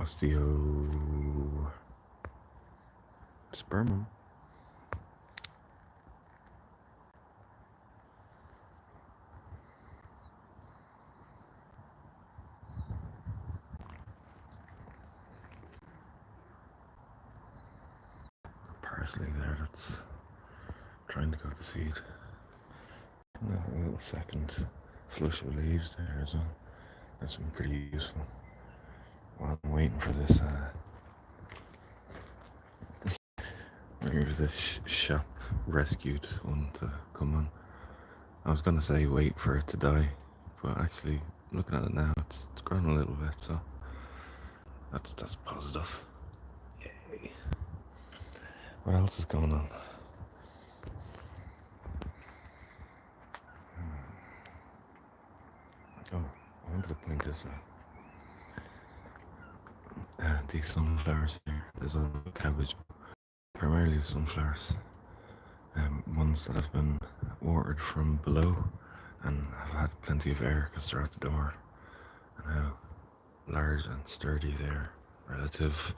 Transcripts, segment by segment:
Osteospermum. Parsley there, that's trying to go to seed. And a little second flush of leaves there as well. That's been pretty useful. While I'm waiting for this shop rescued one to come on. I was gonna say wait for it to die, but actually looking at it now, it's grown a little bit, so that's positive. Yay. What else is going on? Oh, I wanted to point this out. These sunflowers here, there's a cabbage, primarily sunflowers. Ones that have been watered from below and have had plenty of air because they're out the door, and how large and sturdy they are relative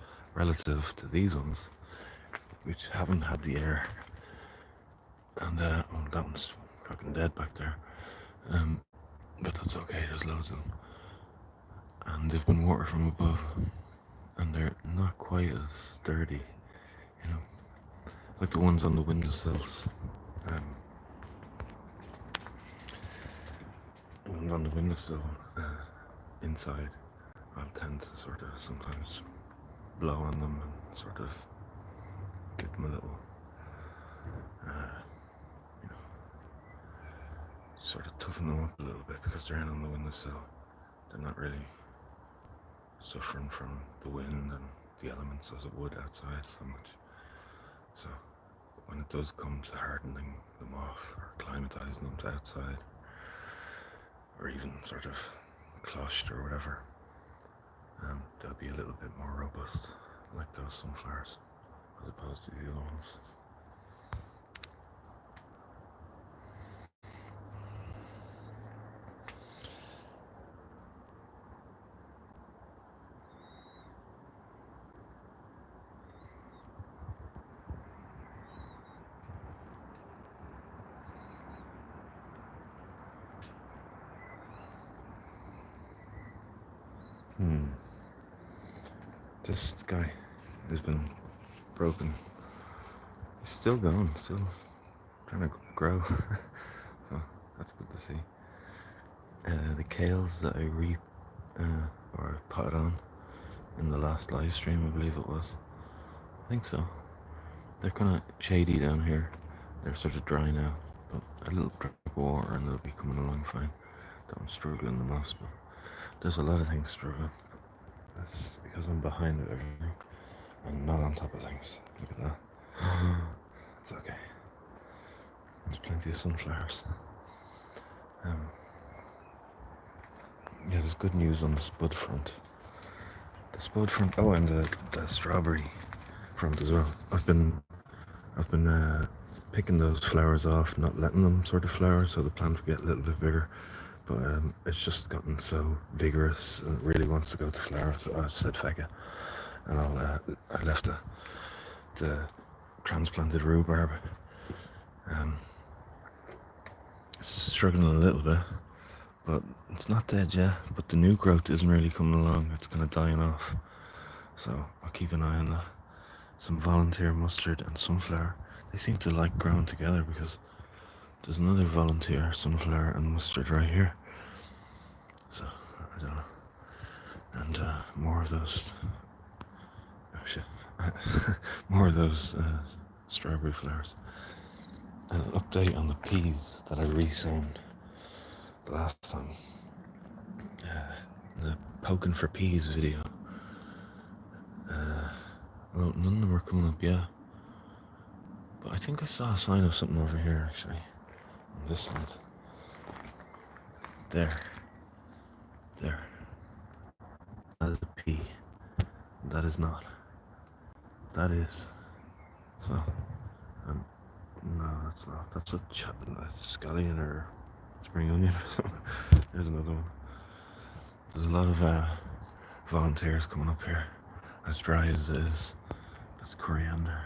to these ones, which haven't had the air. And that one's fucking dead back there. But that's okay, there's loads of them. And they've been watered from above, and they're not quite as sturdy, you know, like the ones on the windowsills. The ones on the windowsill inside, I'll tend to sort of sometimes blow on them and sort of give them a little, sort of toughen them up a little bit, because they're in on the windowsill. They're not really suffering from the wind and the elements as it would outside so much. So when it does come to hardening them off or acclimatizing them to outside, or even sort of closhed or whatever, they'll be a little bit more robust, like those sunflowers, as opposed to the other ones. This guy has been broken. He's still going, still trying to grow. So that's good to see. The kales that I or potted on in the last live stream, I believe it was. I think so. They're kind of shady down here. They're sort of dry now, but a little drop of water and they'll be coming along fine. That one's struggling the most, but there's a lot of things struggling. That's because I'm behind everything and not on top of things. Look at that. It's okay. There's plenty of sunflowers. Yeah, there's good news on the spud front. The spud front. Oh, and the strawberry front as well. I've been picking those flowers off, not letting them sort of flower, so the plant will get a little bit bigger. But it's just gotten so vigorous and it really wants to go to flower. So I said feck it, and I left the transplanted rhubarb. Struggling a little bit, but it's not dead yet. But the new growth isn't really coming along. It's kind of dying off. So I'll keep an eye on that. Some volunteer mustard and sunflower. They seem to like growing together, because there's another volunteer sunflower and mustard right here. So I don't know. And more of those. Oh shit! More of those strawberry flowers. An update on the peas that I resown the last time. The poking for peas video. Well, none of them are coming up yet. But I think I saw a sign of something over here, actually. On this side. There. That is a pea. That is not. That is. So, no, that's not. That's a scallion or spring onion or something. There's another one. There's a lot of volunteers coming up here. As dry as it is, that's coriander.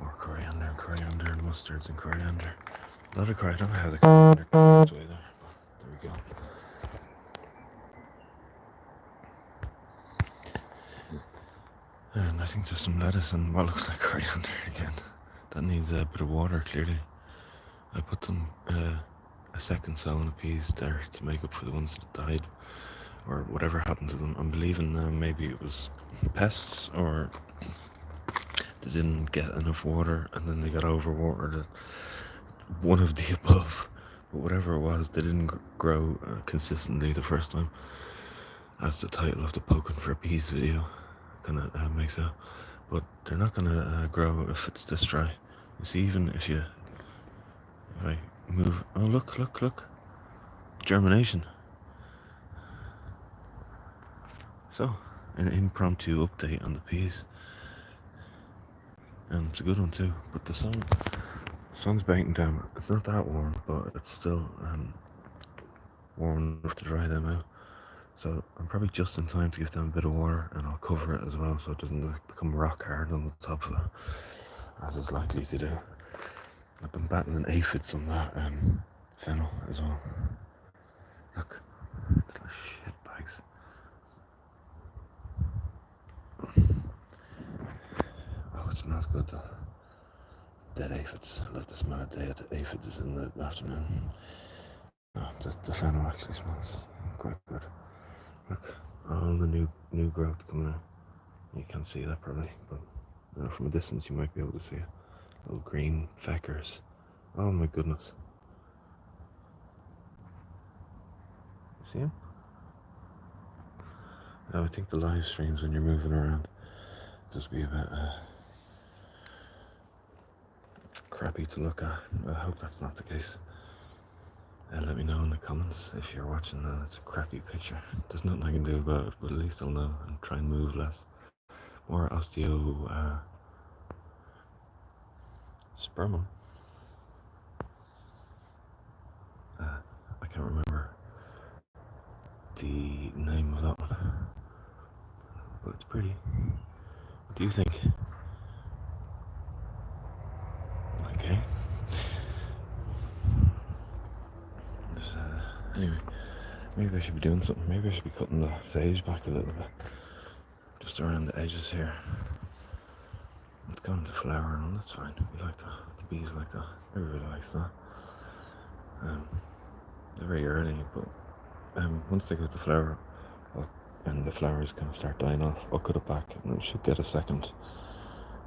More coriander and coriander and mustards and coriander. A lot of coriander. I don't know how the coriander gets its way there. There we go. And I think there's some lettuce and what looks like coriander again. That needs a bit of water, clearly. I put them a second sowing of peas there to make up for the ones that died, or whatever happened to them. I'm believing maybe it was pests, or they didn't get enough water and then they got overwatered. One of the above. But whatever it was, they didn't grow consistently the first time. As the title of the Poking for Peas video kind of makes out. But they're not going to grow if it's this dry. You see, even if I move... Oh, look. Germination. So, an impromptu update on the peas. And it's a good one too. But the sun's biting down. It's not that warm, but it's still warm enough to dry them out. So I'm probably just in time to give them a bit of water, and I'll cover it as well so it doesn't become rock hard on the top of it, as it's likely to do. I've been battling aphids on that fennel as well. Look, little shit bags. Oh, it smells good though. Dead aphids. I love the smell of dead aphids in the afternoon. Oh, the fennel actually smells quite good. Look, all the new growth coming out. You can't see that probably, but from a distance you might be able to see it. Little green feckers. Oh my goodness. You see them? Now I think the live streams when you're moving around just be a bit crappy to look at. I hope that's not the case. Let me know in the comments if you're watching it's a crappy picture. There's nothing I can do about it, but at least I'll know and try and move less. More osteospermum. I can't remember the name of that one, but it's pretty. What do you think? Okay. Anyway, maybe I should be doing something. Maybe I should be cutting the sage back a little bit, just around the edges here. It's gone to flower and all, that's fine. We like that. The bees like that. Everybody likes that. They're very early, but once they get the flower, and the flowers kind of start dying off, I'll cut it back and it should get a second.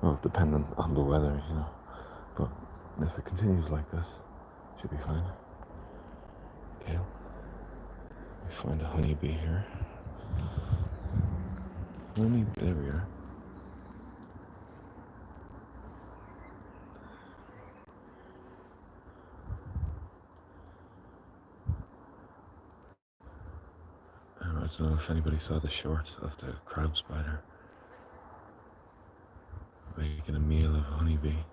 Well, depending on the weather, you know. But if it continues like this, it should be fine. Kale. We find a honeybee here. There we are. I don't know if anybody saw the shorts of the crab spider making a meal of honeybee,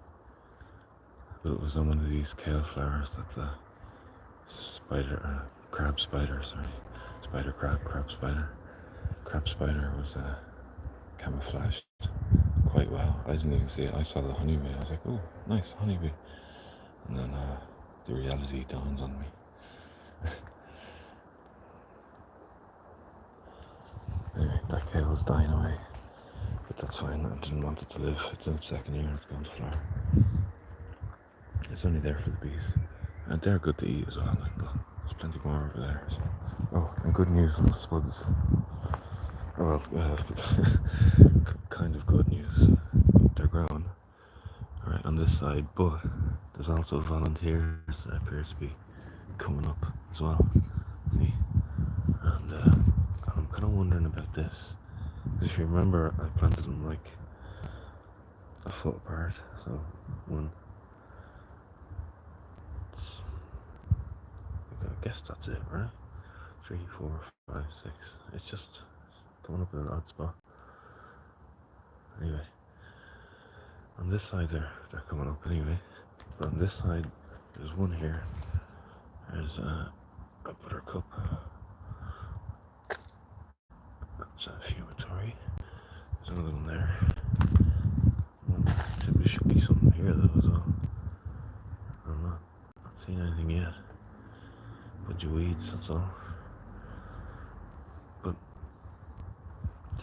but it was on one of these kale flowers that the crab spider was camouflaged quite well. I didn't even see it. I saw the honeybee. I was like, oh, nice honeybee. And then the reality dawned on me. Anyway, that kale is dying away, but that's fine. I didn't want it to live. It's in its second year. It's going to flower. It's only there for the bees, and they're good to eat as well. But there's plenty more over there. So. Oh, and good news on the spuds. Oh, well, kind of good news. They're growing right on this side, but there's also volunteers that appear to be coming up as well. See, and I'm kind of wondering about this. Because if you remember, I planted them like a foot apart. So I guess that's it, right? 3, 4, 5, 6. It's just coming up in an odd spot. Anyway, on this side they're coming up anyway. But on this side, there's one here. There's a buttercup. It's a fumitory. There's another one there. There should be something here though as well. I'm not seeing anything yet. Bunch of weeds, that's all. But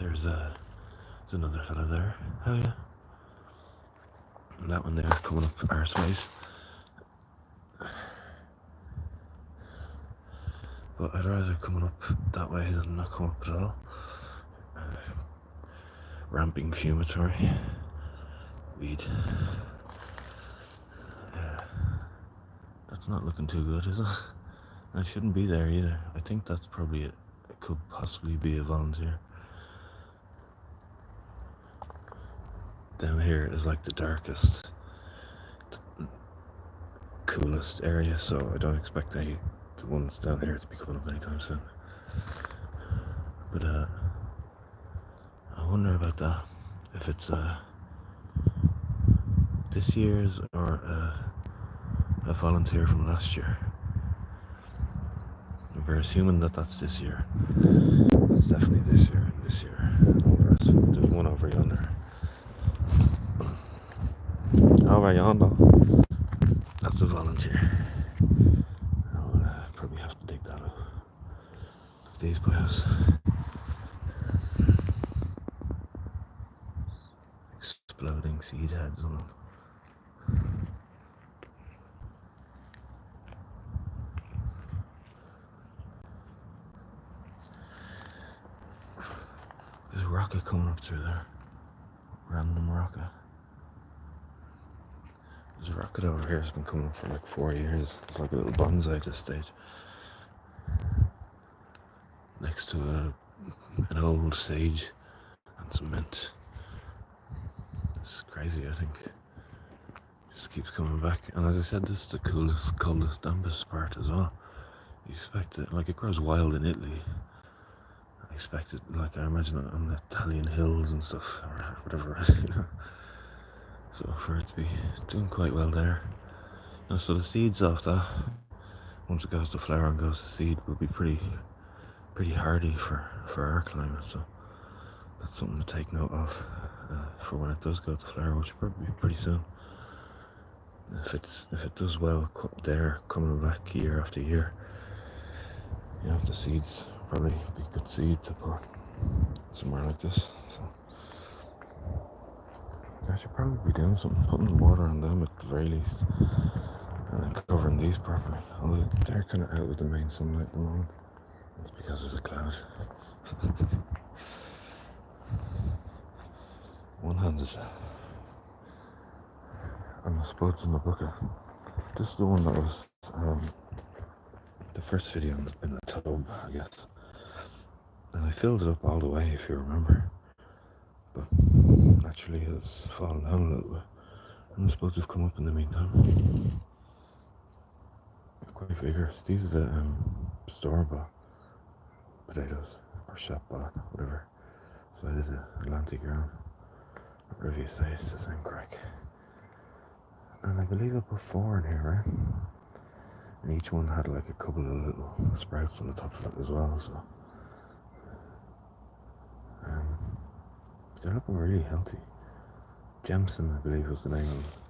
there's another fella there. Oh yeah. And that one there coming up arseways. But I'd rather coming up that way than not come up at all. Ramping fumitory. Weed. That's not looking too good, is it? I shouldn't be there either. I think that's probably it. It could possibly be a volunteer. Down here is like the darkest, coolest area, so I don't expect the ones down here to be coming up anytime soon. But I wonder about that. If it's this year's or a volunteer from last year. We're assuming that that's this year. That's definitely this year and this year. There's one over yonder. Over yonder. That's a volunteer. I'll probably have to dig that up. These bios. Exploding seed heads on them. There's a rocket coming up through there. Random rocket. There's a rocket over here that's been coming up for like 4 years. It's like a little bonsai at this stage. Next to an old sage and some mint. It's crazy, I think. Just keeps coming back. And as I said, this is the coolest, coldest, dampest part as well. You expect it, like it grows wild in Italy. I expect it, like I imagine it on the Italian hills and stuff, or whatever, you know. So for it to be doing quite well there. You know, so the seeds off that, once it goes to flower and goes to seed, will be pretty hardy for our climate. So that's something to take note of for when it does go to flower, which will probably be pretty soon. If it does well there, coming back year after year, you know, the seeds probably be good seed to put somewhere like this. So I should probably be doing something, putting water on them at the very least, and then covering these properly. Although they're kind of out with the main sunlight at the moment. It's because there's a cloud. One-handed. And the spuds in the bucket. This is the one that was the first video in the tub, I guess. And I filled it up all the way, if you remember. But naturally it's fallen down a little bit. And the spuds have come up in the meantime. Quite vigorous. These are the store-bought potatoes, or shop-bought, whatever. So I did the Atlantic ground. Whatever you say, it's the same crack. And I believe I put 4 in here, right? And each one had like a couple of little sprouts on the top of it as well, so they're looking really healthy. Jemson, I believe, was the name of them.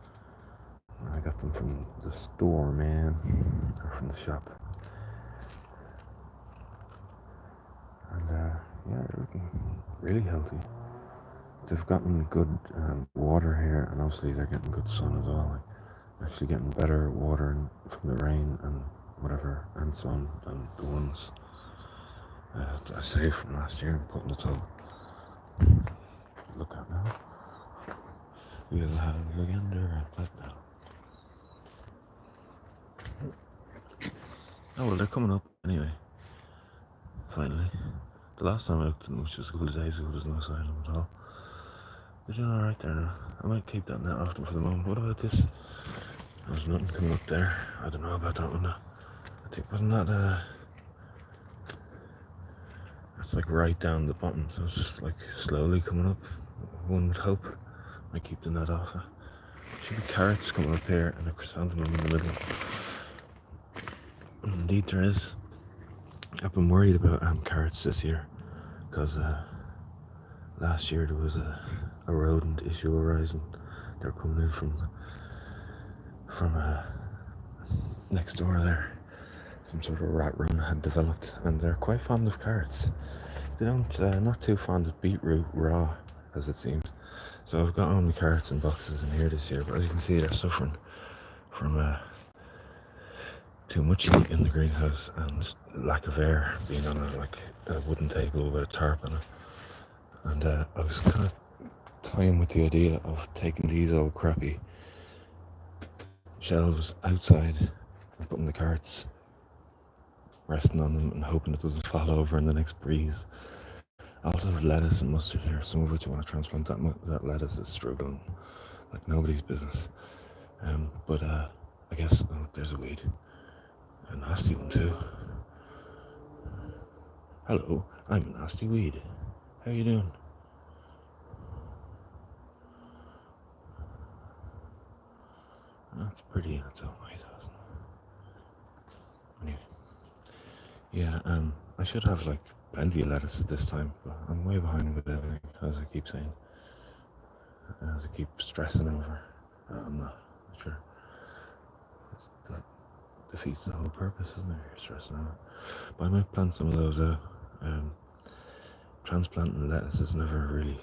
I got them from the store, man, or from the shop. And yeah, they're looking really healthy. They've gotten good water here, and obviously they're getting good sun as well. Like, actually getting better water from the rain and whatever, and sun, than the ones I saved from last year and put in the tub. Look out now. We'll have a gander at that now. Oh well, they're coming up anyway. Finally. The last time I looked at them, which was a couple of days ago, there was no sign of them at all. They're doing alright there now. I might keep that net off them for the moment. What about this? There's nothing coming up there. I don't know about that one now. I think, wasn't that that's like right down the bottom, so it's just like slowly coming up. One would hope. I keep the net off. Should be carrots coming up here and a chrysanthemum in the middle. Indeed there is. I've been worried about carrots this year because last year there was a rodent issue arising. They were coming in from next door there. Some sort of rat run had developed, and they're quite fond of carrots. They don't, not too fond of beetroot raw, as it seems. So I've got only carrots in boxes in here this year, but as you can see, they're suffering from too much heat in the greenhouse and lack of air, being on a wooden table with a tarp on it. And I was kind of toying with the idea of taking these old crappy shelves outside and putting the carrots, resting on them and hoping it doesn't fall over in the next breeze. I also have lettuce and mustard here, some of which I want to transplant. That lettuce is struggling like nobody's business. But I guess there's a weed, a nasty one too. Hello, I'm a nasty weed. How you doing? That's pretty in its own way, isn't it? Anyway, yeah. I should have like plenty of lettuce at this time, but I'm way behind with everything, as I keep saying, as I keep stressing over. I'm not sure. That defeats the whole purpose, isn't it? You're stressing over. But I might plant some of those out. Transplanting lettuce has never really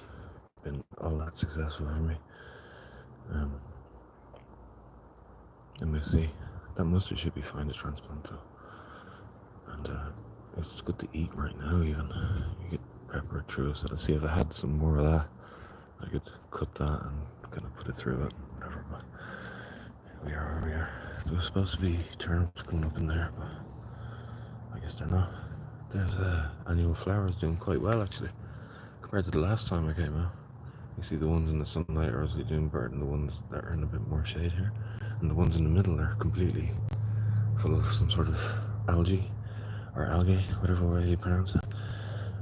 been all that successful for me. And we'll see. That mustard should be fine to transplant though. And it's good to eat right now even. You get pepper through, so let's see if I had some more of that. I could cut that and kind of put it through it, whatever, but we are where we are. There was supposed to be turnips coming up in there, but I guess they're not. There's annual flowers doing quite well actually, compared to the last time I came out. You see the ones in the sunlight are obviously doing better than the ones that are in a bit more shade here. And the ones in the middle are completely full of some sort of algae, or algae, whatever way you pronounce it.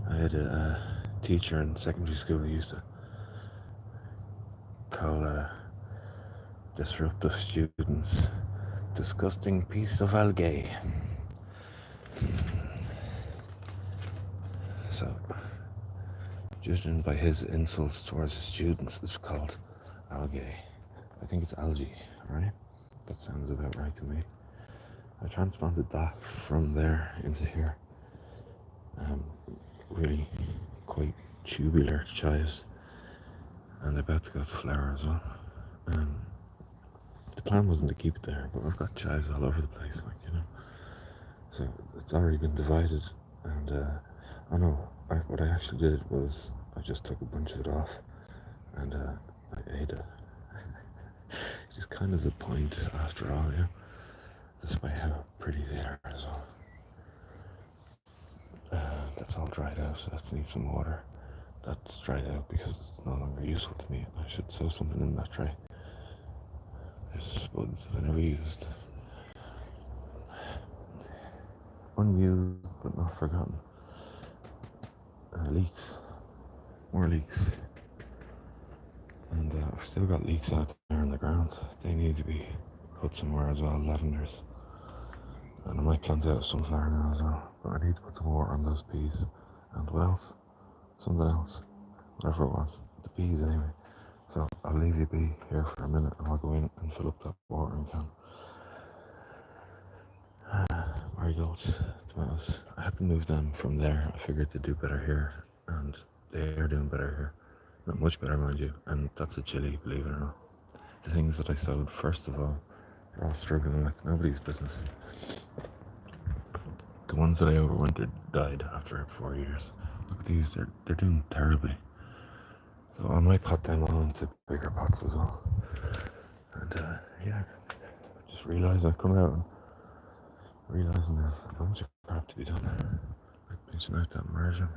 I had a teacher in secondary school who used to call disruptive students disgusting piece of algae. So, judging by his insults towards the students, it's called algae. I think it's algae, right? That sounds about right to me. I transplanted that from there into here. Really quite tubular chives, and they're about to go to flower as well. The plan wasn't to keep it there, but I've got chives all over the place, like, you know. So it's already been divided, and I know what I actually did was I just took a bunch of it off, and I ate it. It's just kind of the point after all, yeah. Despite how pretty they are as well. That's all dried out, so that needs some water. That's dried out because it's no longer useful to me. I should sow something in that tray. There's spuds that I never used. Unused but not forgotten. Leeks. More leeks. And I've still got leeks out there on the ground. They need to be put somewhere as well. Lavenders. And I might plant out sunflower now as well. But I need to put some water on those peas. And what else? Something else. Whatever it was. The peas anyway. So I'll leave you be here for a minute and I'll go in and fill up that watering can. Marigolds, tomatoes. I had to move them from there. I figured they'd do better here, and they are doing better here. Not much better, mind you, and that's a chili, believe it or not. The things that I sowed, first of all, they're all struggling like nobody's business. The ones that I overwintered died after 4 years. Look at these, they're doing terribly. So I might pot them all into bigger pots as well. And yeah, just realised I've come out and realising there's a bunch of crap to be done. Like pinching out that margin.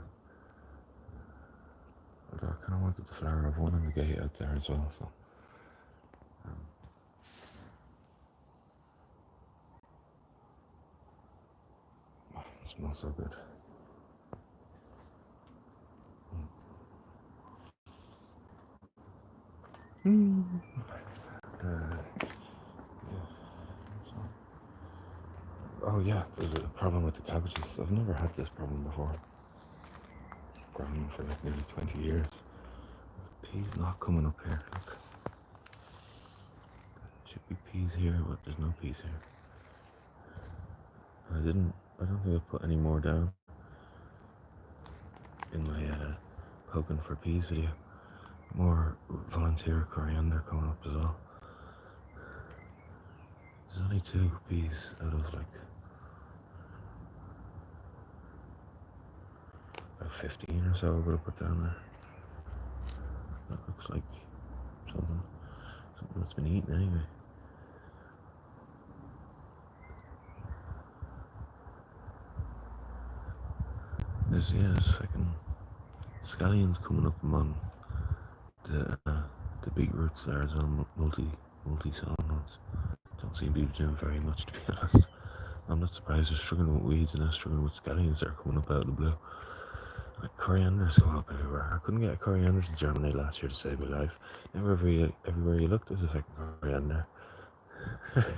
Although I kind of wanted the flower of one in the gate out there as well, so. Oh, it smells so good. Yeah. So. Oh yeah, there's a problem with the cabbages. I've never had this problem before. grown for like nearly 20 years. Peas not coming up here, look. Should be peas here, but there's no peas here. I don't think I put any more down in my poking for peas video. More volunteer coriander coming up as well. There's only 2 peas out of like about 15 or so I'm gonna put down there. That looks like something that's been eaten anyway. There's fucking scallions coming up among the beetroots there as well, multi-sown ones. Don't seem to be doing very much, to be honest. I'm not surprised they're struggling with weeds and they're struggling with scallions that are coming up out of the blue. Like coriander's going up everywhere. I couldn't get a coriander to germinate last year to save my life. Now everywhere you look, there's a fucking coriander.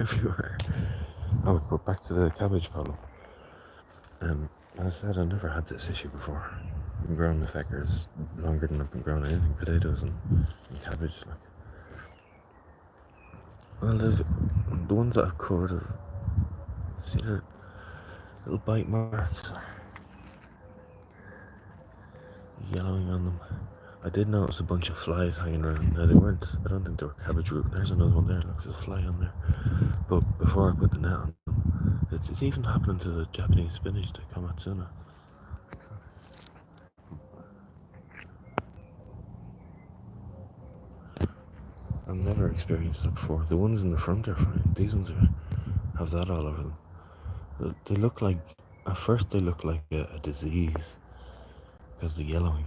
Everywhere. Oh, but back to the cabbage problem. As I said, I've never had this issue before. I've been growing the feckers longer than I've been growing anything, potatoes and cabbage. Like, well, the ones that I've covered, see the little bite marks, yellowing on them. I did notice a bunch of flies hanging around. Now they weren't, I don't think they were cabbage root. There's another one there, looks like a fly on there. But before I put the net on them, it's even happening to the Japanese spinach, the Komatsuna. I've never experienced that before. The ones in the front are fine. These ones have that all over them. They look like, at first they look like a disease because the yellowing.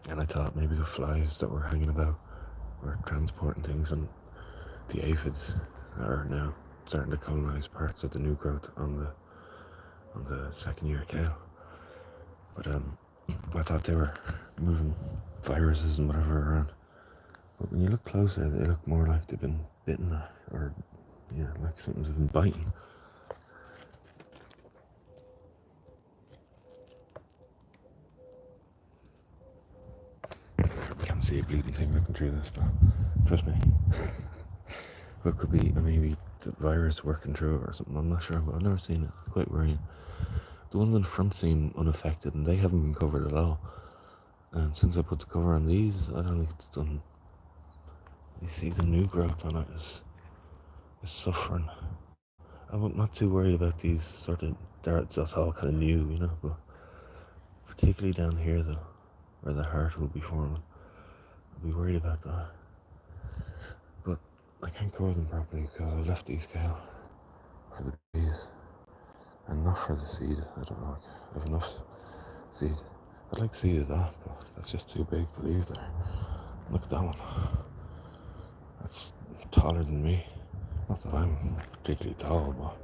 And I thought maybe the flies that were hanging about were transporting things, and the aphids are now starting to colonize parts of the new growth on the second year kale. But I thought they were moving viruses and whatever around. But when you look closer, they look more like they've been bitten, or like something's been biting. I can't see a bleeding thing looking through this, but trust me. It could be maybe the virus working through it or something, I'm not sure, but I've never seen it. It's quite worrying. The ones in front seem unaffected and they haven't been covered at all. And since I put the cover on these, I don't think it's done. You see the new growth on it is suffering. I'm not too worried about these sort of darts that's all kind of new, but particularly down here though, where the heart will be forming, I'll be worried about that. But I can't cover them properly because I left these kale for the bees and not for the seed. I don't know, I have enough seed. I'd like seed of that, but that's just too big to leave there. Look at that one. That's taller than me. Not that I'm particularly tall, but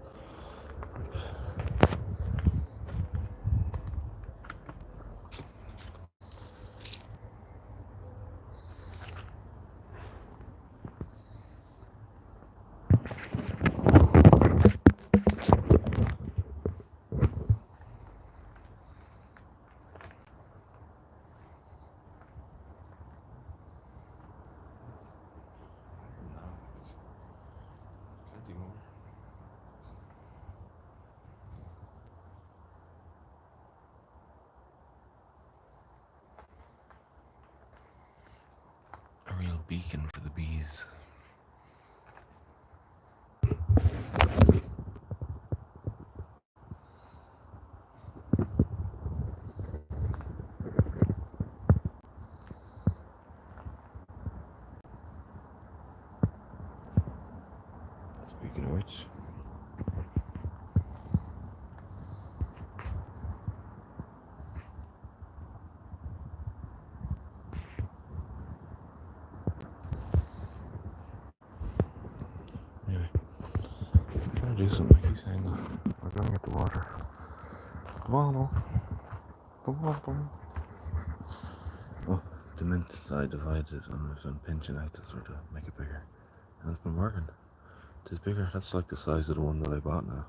a real beacon for the bees. Speaking of which, anyway, I gotta do something. I keep saying that. We're going to get the water. Come on, no. Come on. Oh, the mint I divided and I've been pinching out to sort of make it bigger. And it's been working. It's bigger. That's like the size of the one that I bought now.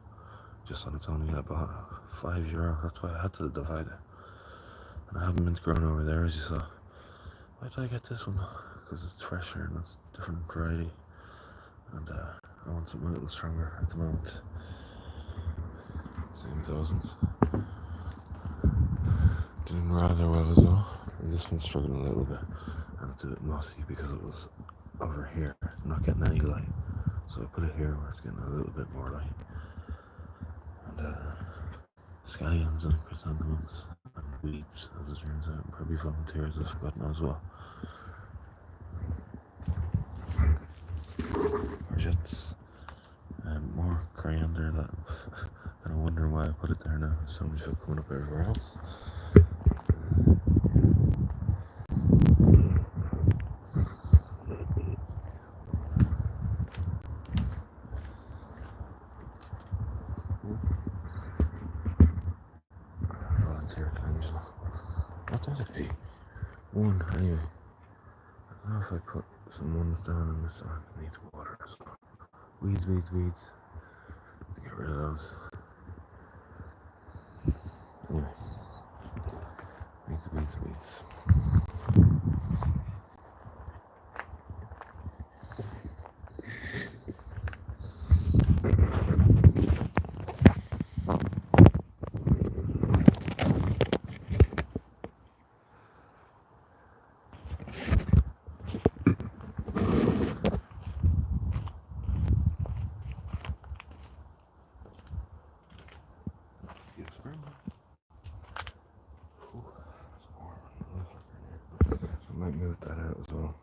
Just on its own, I bought €5. That's why I had to divide it. I haven't been growing over there, as you saw. Why did I get this one? Because it's fresher and it's a different variety. And I want something a little stronger at the moment. Same thousands. Doing rather well as well. And this one's struggling a little bit. And it's a bit mossy because it was over here, not getting any light. So I put it here where it's getting a little bit more light. And scallions and chrysanthemums and weeds, as it turns out, and probably volunteers I've forgotten as well. Courgettes, and more coriander that I'm wondering why I put it there now. So many people coming up everywhere else. Volunteer calendula. What does it be? One anyway. I don't know if I put some ones down on this one. It needs water as well. Weeds. Get rid of those. Anyway. Weeds. I might move that out as well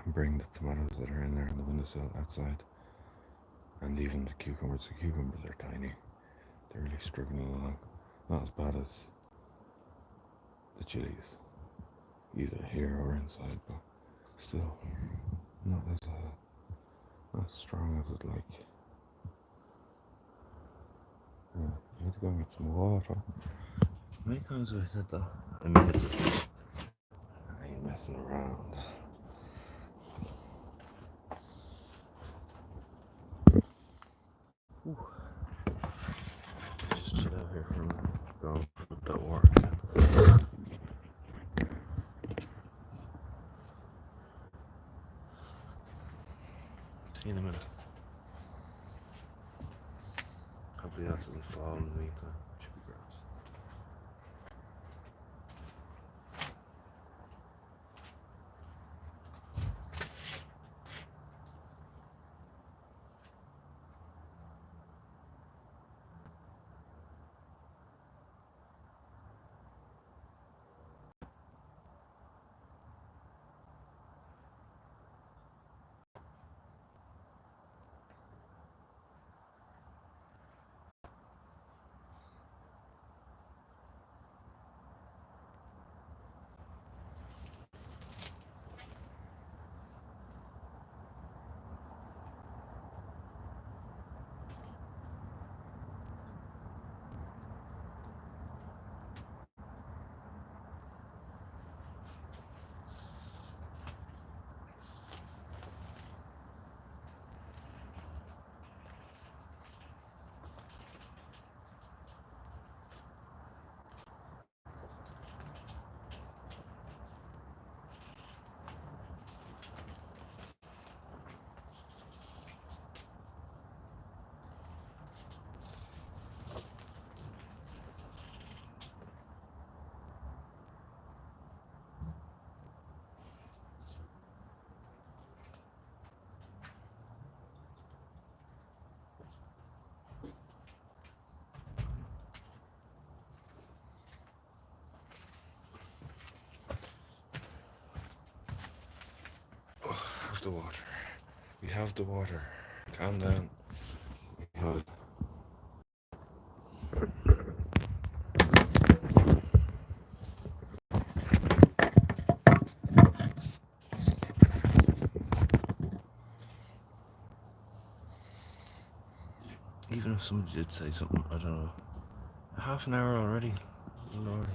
and bring the tomatoes that are in there on the windowsill outside, and even the cucumbers. The cucumbers are tiny. They're really struggling along. Not as bad as the chilies, either here or inside, but still not as strong as I'd like. Yeah, I need to go and get some water. How many times have I said that? I mean it. I ain't messing around. Ooh. Just chill out here for a minute. Go put that work in. See you in a minute. Hopefully that doesn't fall in the meantime. Should be gross. The water. We have the water. Calm down. We have it. Even if somebody did say something, I don't know. Half an hour already. Lordy.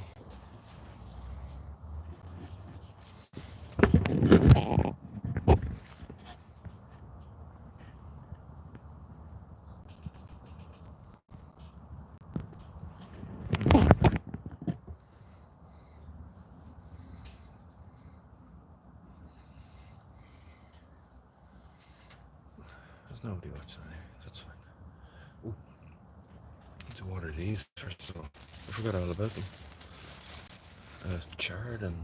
nobody watching anyway. That's fine. Ooh, need to water these first of all. I forgot all about them. Chard and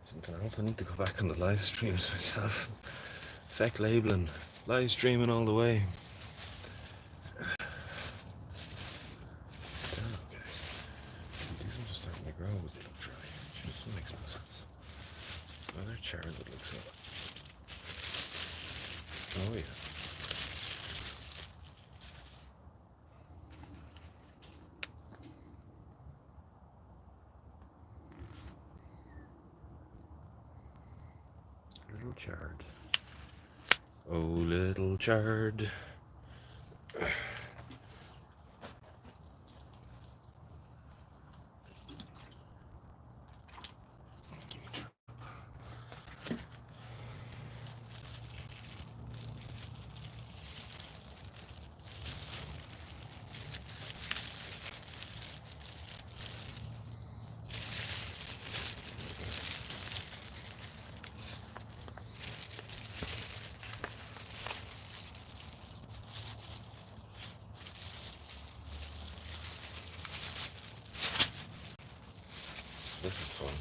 something else. I need to go back on the live streams myself. Feck labeling, live streaming all the way. Okay. These ones are starting to grow, but they look dry. Just makes no sense. Oh, they're chard that looks so. Oh yeah. Little chard. Oh, little chard. This is fun.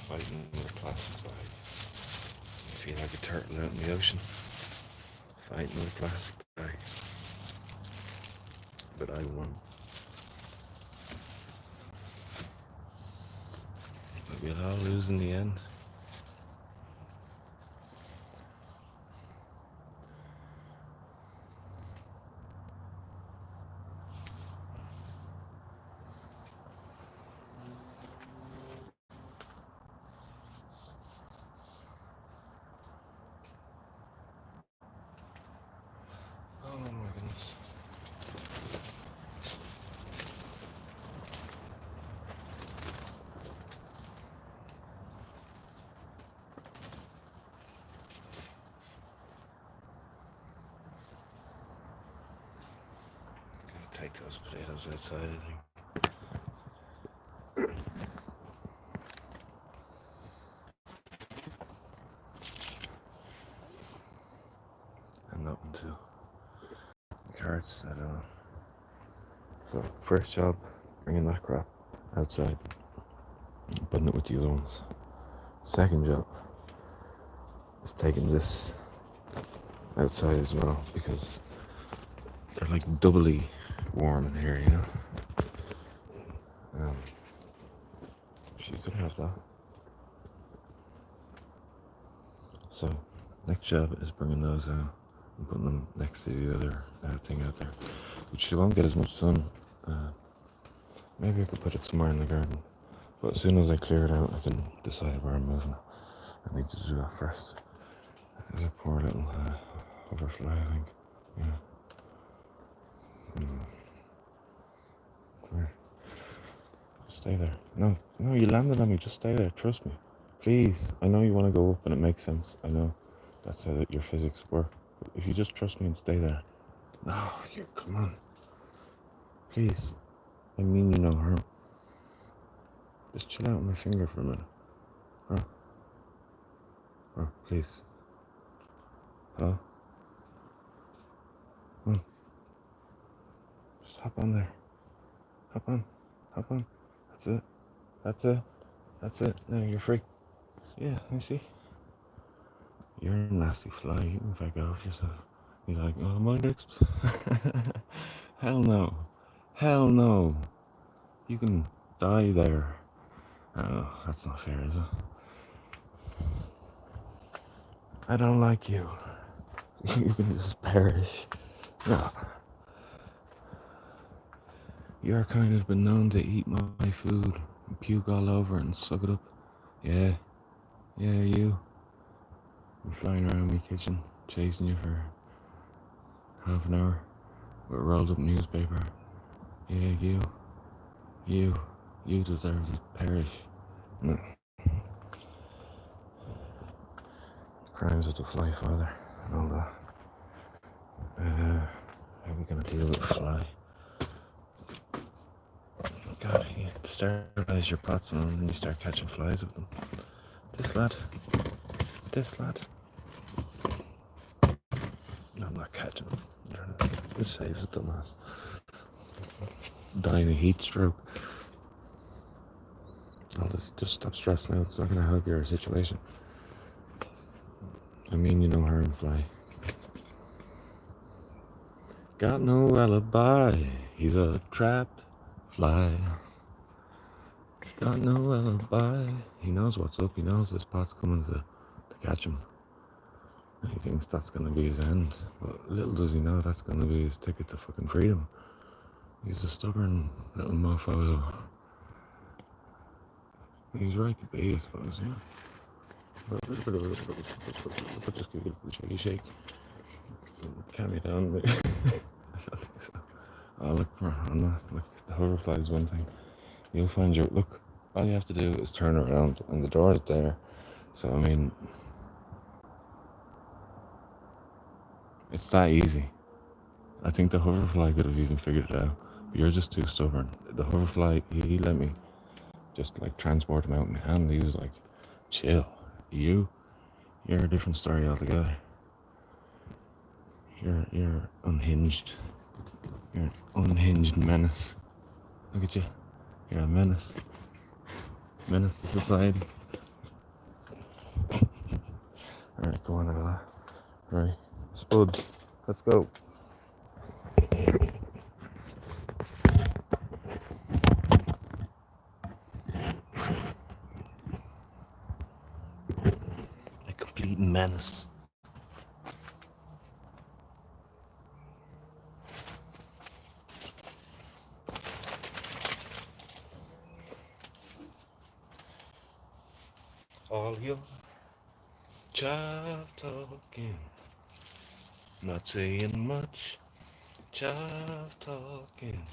Fighting with a plastic bag. You feel like a turtle out in the ocean. Fighting with a plastic bag. But I won. But we'll all lose in the end. Oh my goodness. Take those potatoes outside, I think. And that one too. The carrots, I don't know. So, first job, bringing that crap outside, putting it with the other ones. Second job is taking this outside as well, because they're like doubly warm in here, you know. So you could have that. So next job is bringing those out and putting them next to the other thing out there, which they won't get as much sun. Maybe I could put it somewhere in the garden, but as soon as I clear it out I can decide where I'm moving it. I need to do that first. There's a poor little hoverfly, I think. Yeah. Come here. Stay there. No, you landed on me. Just stay there. Trust me. Please. I know you want to go up and it makes sense. I know. That's how your physics work. But if you just trust me and stay there. No, come on. Please. I mean you no harm. Just chill out on my finger for a minute. Please. Hello? Come on. Just hop on there. Hop on. That's it. Now you're free. Yeah, you see? You're a nasty fly. You can back off yourself. He's like, oh, am I next? Hell no. You can die there. Oh, that's not fair, is it? I don't like you. You can just perish. No. Your kind has been known to eat my food and puke all over it and suck it up. Yeah, you. I'm flying around my kitchen, chasing you for half an hour with a rolled up newspaper. Yeah, you deserve to perish. No. Crimes of the fly father and all that. How are we gonna deal with the fly? God, you sterilize your pots and then you start catching flies with them. This lad. I'm not catching him. This saves it, dumbass. Dying of heat stroke. I'll just stop stressing out. It's not going to help your situation. I mean, you know, harm fly. Got no alibi. He's a trapped fly. Got no alibi. He knows what's up. He knows this pot's coming to catch him. He thinks that's going to be his end. But little does he know that's going to be his ticket to fucking freedom. He's a stubborn little mofo. He's right to be, I suppose, yeah. But just give it a shaky shake. Calm you down. I don't think so. I'm not. Look, the hoverfly is one thing. You'll find your... Look, all you have to do is turn around and the door is there. So, I mean... It's that easy. I think the hoverfly could have even figured it out. But you're just too stubborn. The hoverfly, he let me just like transport him out in hand. He was like, chill. You're a different story altogether. You're unhinged. You're an unhinged menace. Look at you. You're a menace. Menace to society. Alright, go on, Ella. Right. Spuds, let's go. A complete menace. All your child talking, not saying much. Child talking,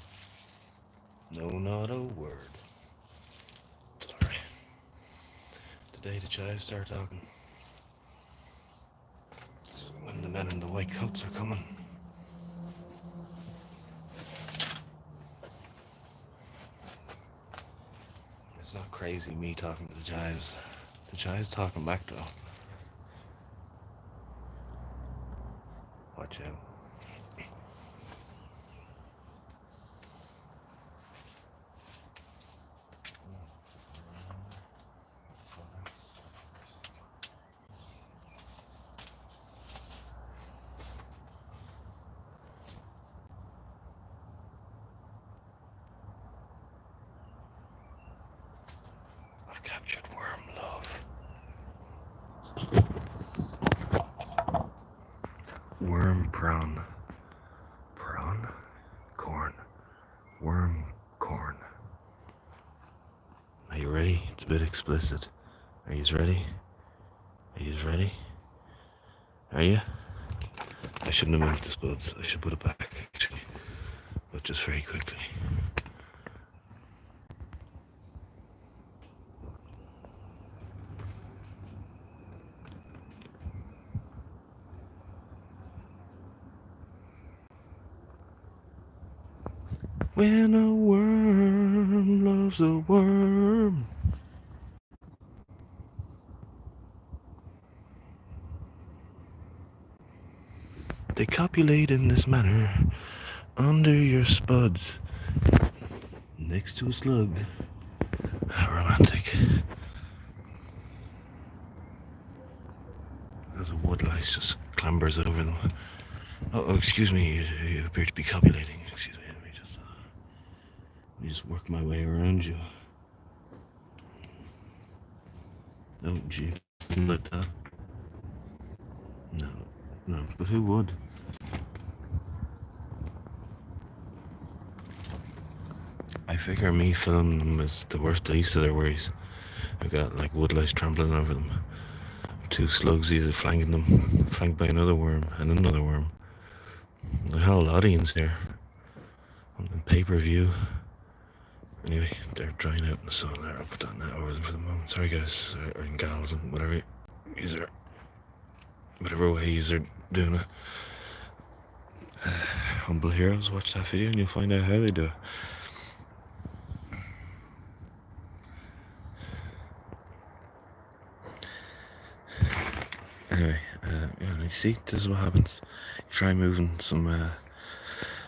no, not a word. Sorry. Today the child start talking. It's when the men in the white coats are coming. It's not crazy me talking to the chives. The chives talking back though. Watch out. I've captured worm love. Worm prawn. Prawn? Corn. Worm corn. Are you ready? It's a bit explicit. Are you ready? Are you ready? Are you? I shouldn't have moved the spuds. I should put it back, actually. But just very quickly. When a worm loves a worm. They copulate in this manner under your spuds next to a slug. How romantic. As a woodlice just clambers over them. Oh, excuse me, you appear to be copulating. Excuse me, let me just work my way around you. Oh, gee, like that. No, but who would? I figure me filming them is the worst least of their worries. I've got like woodlice trampling over them. Two slugs either flanking them, flanked by another worm and another worm. The whole audience here. On the pay-per-view. Anyway, they're drying out in the sun there. I'll put that net over them for the moment. Sorry guys, or gals, and whatever way you're doing it. Humble Heroes, watch that video and you'll find out how they do it. Anyway, you see, this is what happens. Try moving some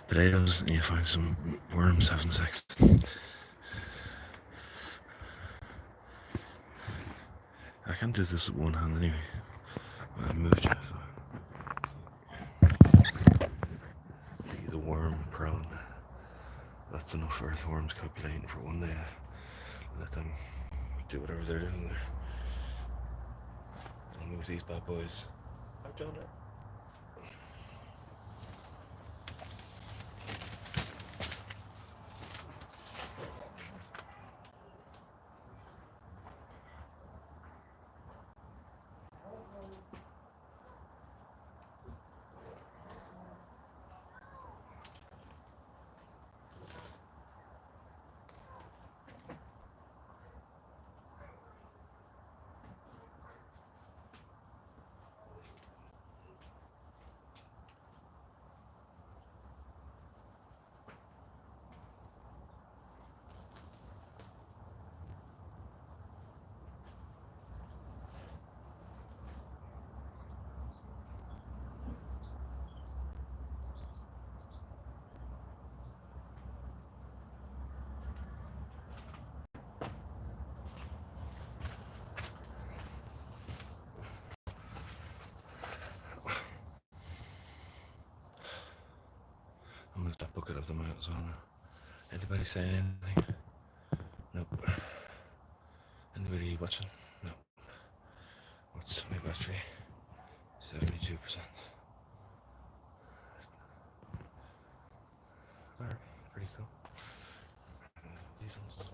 potatoes and you find some worms having sex. I can't do this with one hand anyway. I moved you, so. The worm prone. That's enough earthworms copulating for one day. Let them do whatever they're doing there. I'll move these bad boys. I've done it. I'll move that bucket of them out as well now. Anybody saying anything? Nope. Anybody watching? No. What's my battery? 72%. Alright, pretty cool. These ones as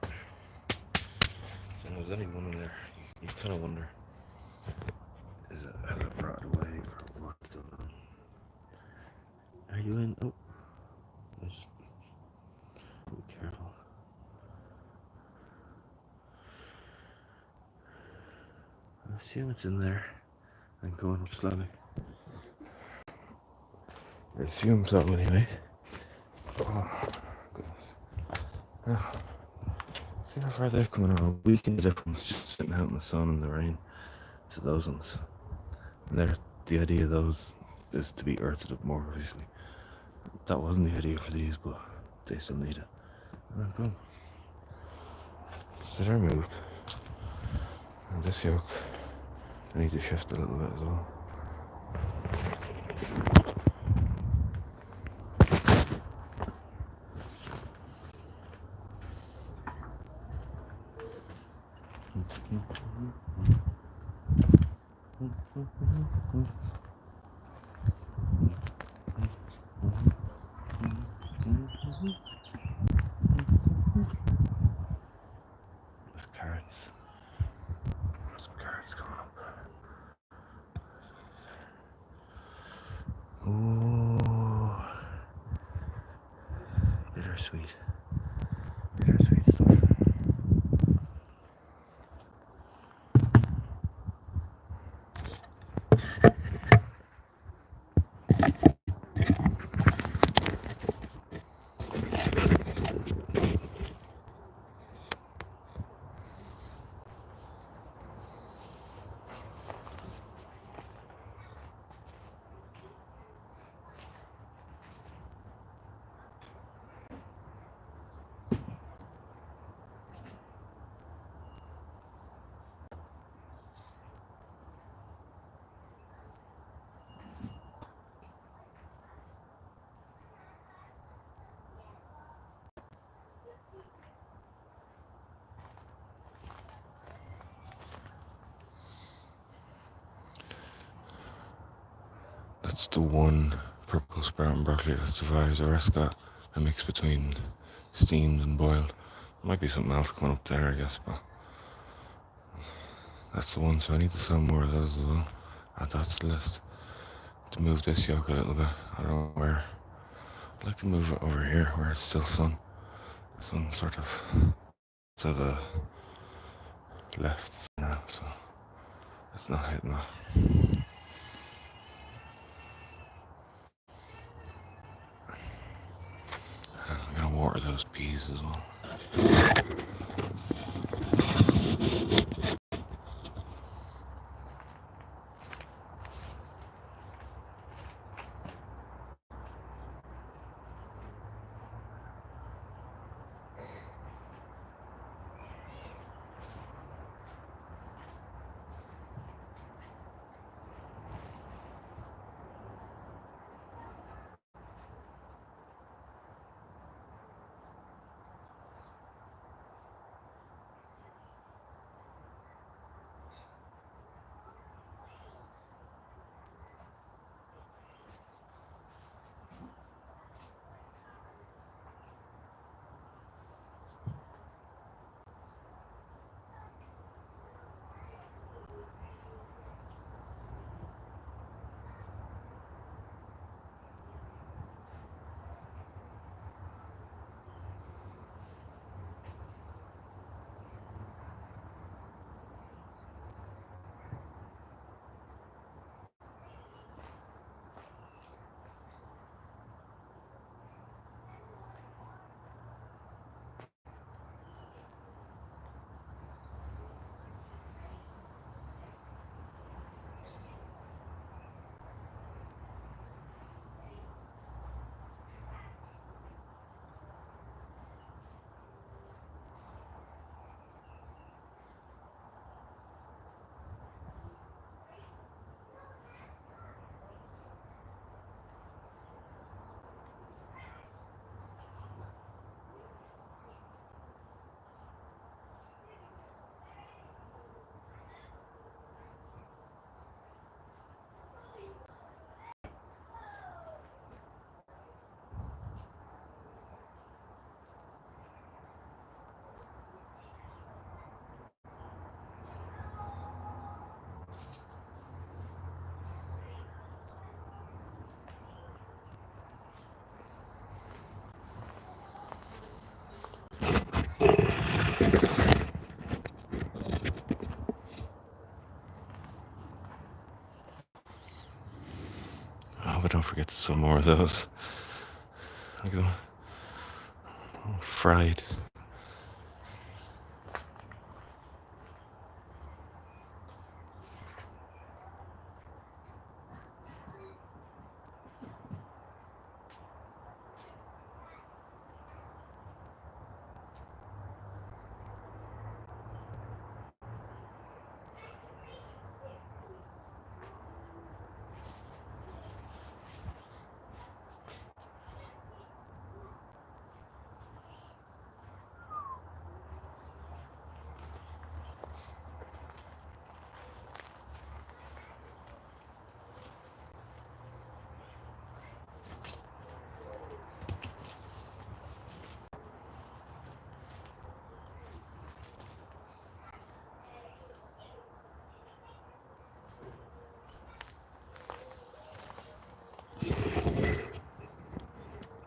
well. And there's only one in there. You kind of wonder, is it how it brought away or what's going on? Are you in? Oh, just be careful. I assume it's in there and going up slowly. I assume so anyway. Oh, goodness. Now, see how far they've come on. A week in the difference just sitting out in the sun and the rain to those ones. And the idea of those is to be earthed up more, obviously. That wasn't the idea for these, but they still need it. And then boom. So they're moved. And this yoke, I need to shift a little bit as well. There's carrots. Some carrots coming up. Ooh. Bittersweet. Bittersweet stuff. That's the one purple sprouting broccoli that survives. The rest got a mix between steamed and boiled. There might be something else coming up there, I guess, but that's the one. So I need to sell more of those as well. Add that to the list. To move this yoke a little bit. I don't know where. I'd like to move it over here where it's still sun. The sun's sort of to the left now, so it's not hitting that. I'm gonna water those peas as well. don't forget to sow more of those. Look at them. All fried.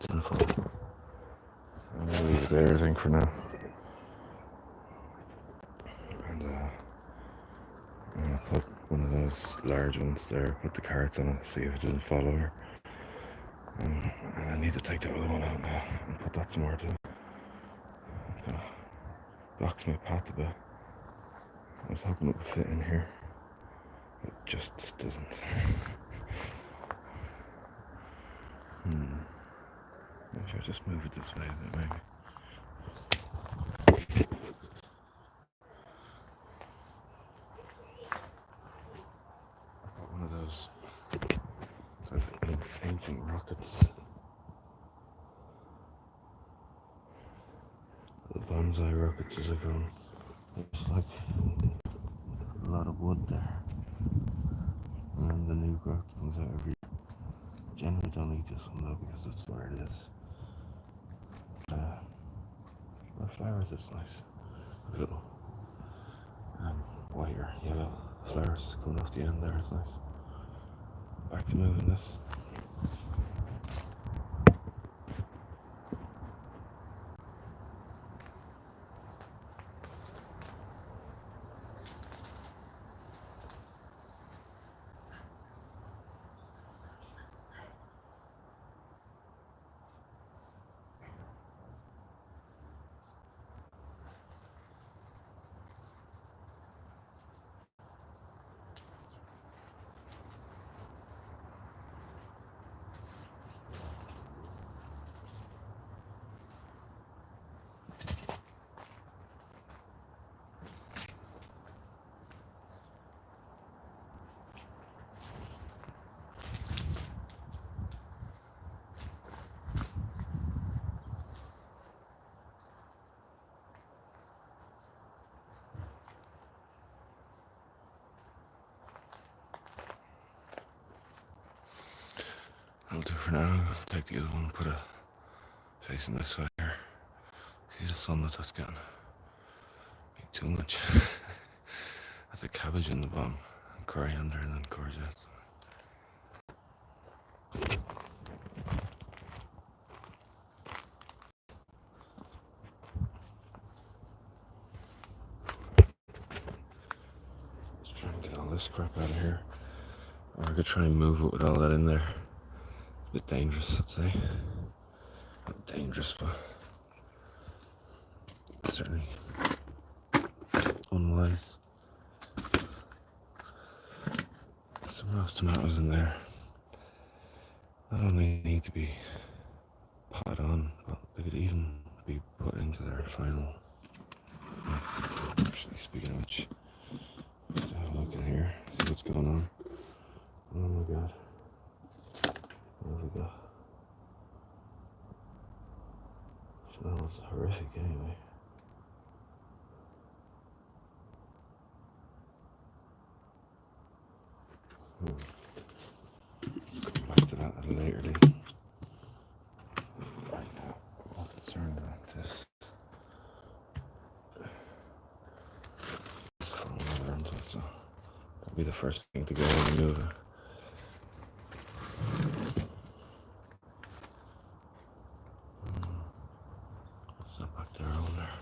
Didn't fall. I'm gonna leave it there, I think, for now. And I'm gonna put one of those large ones there, put the carrots on it, see if it doesn't fall over. And I need to take the other one out now and put that somewhere too. Kind of blocks my path a bit. I was hoping it would fit in here. It just doesn't. Maybe I just move it this way a bit, maybe. I've got one of those ancient rockets. The bonsai rockets, as they're called. It's like a lot of wood there. And then the new growth comes out every year. Generally don't eat this one though, because that's where it is. The flowers is nice. Little white or yellow flowers coming off the end there, it's nice. Back to moving this. That'll do for now. I'll take the other one and put it facing this way here. See the sun that's getting too much. That's a cabbage in the bottom, and coriander, and then courgettes. Let's try and get all this crap out of here. Or I could try and move it with all that in there. It's a bit dangerous, I'd say. Not dangerous, but certainly unwise. Some roast tomatoes in there. Not only need to be pot on, but they could even be put into their final. Actually, speaking of which, let's have a look in here, see what's going on. Oh my god. What have we got? Smells horrific anyway. Come back to that at a later date. Right now, I'm not concerned about this. It's falling over into it, so that'll be the first thing to go and move it. What's that back there over there?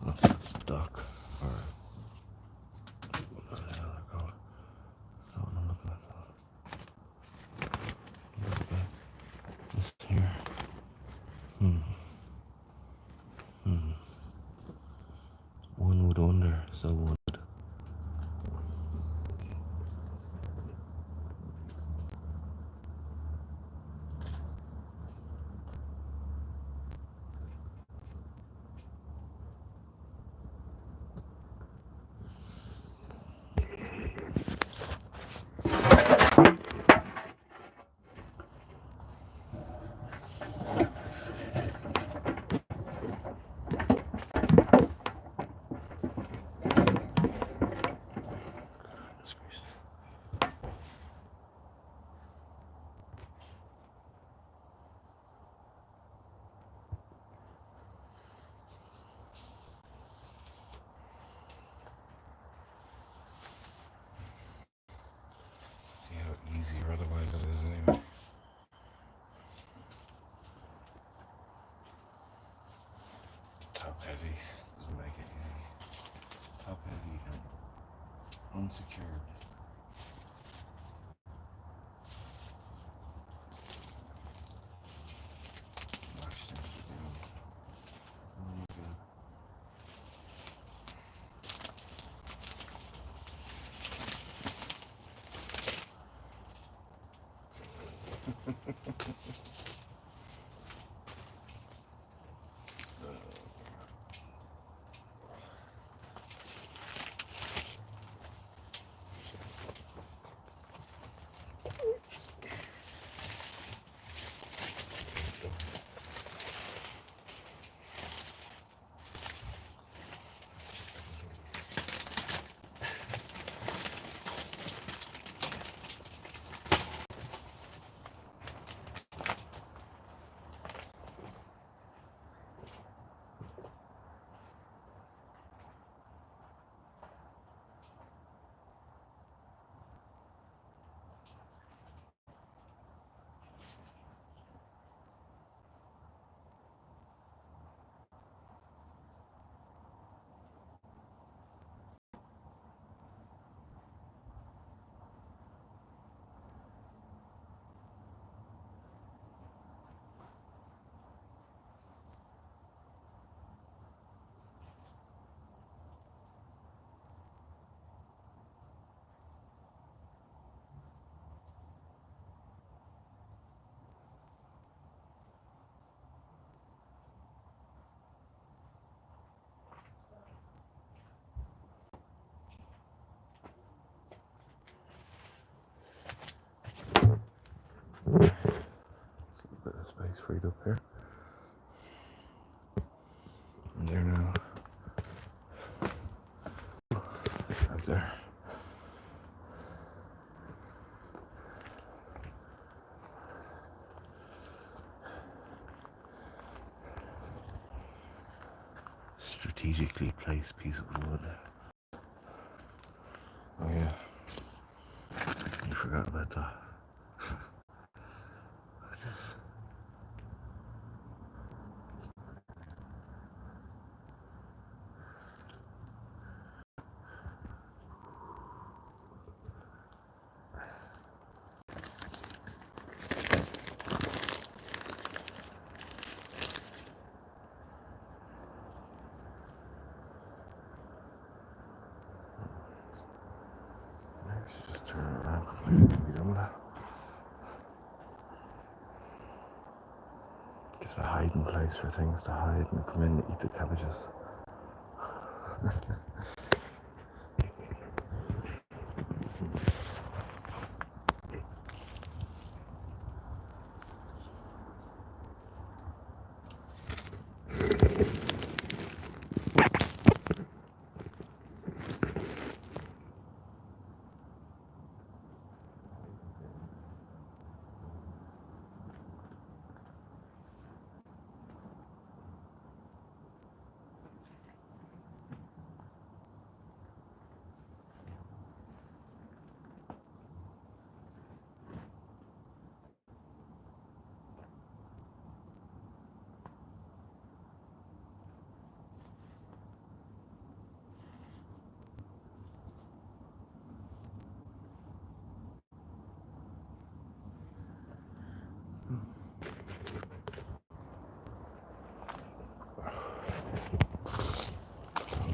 Oh, that's a duck. Or what the hell they're called? That's not what I'm looking at. Hmm. One would wonder, so one would. Goodness gracious. See how easy or otherwise it is anyway. Top heavy doesn't make it easy. Top heavy and unsecured. Lashed into the ground. Oh my god. A bit of space freed up here. And there now. Right there. Strategically placed piece of wood. Oh yeah. You forgot about that. I just just turn it around completely and be done with that. Just a hiding place for things to hide and come in and eat the cabbages.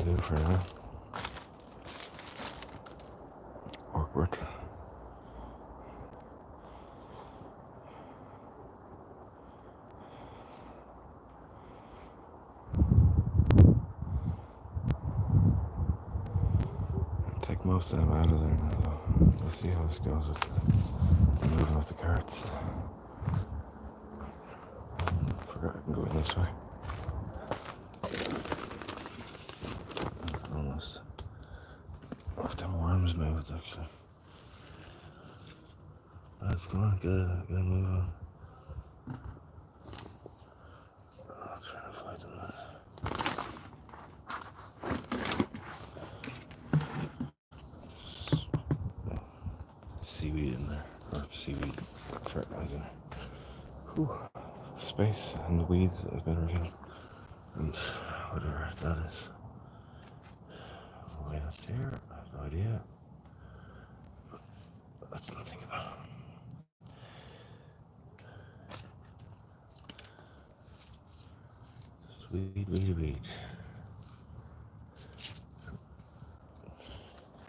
do for now. Awkward. Take most of them out of there now, though. Let's see how this goes with the moving of the carts. Forgot I can go in this way. Almost. Left them worms moved, actually. Let's go on, gotta move on. I'm trying to find them now. Seaweed in there, or seaweed fertilizer. Whew. Space and the weeds that have been revealed, and whatever that is. Why that's here, I have no idea. But that's nothing about it. Weed.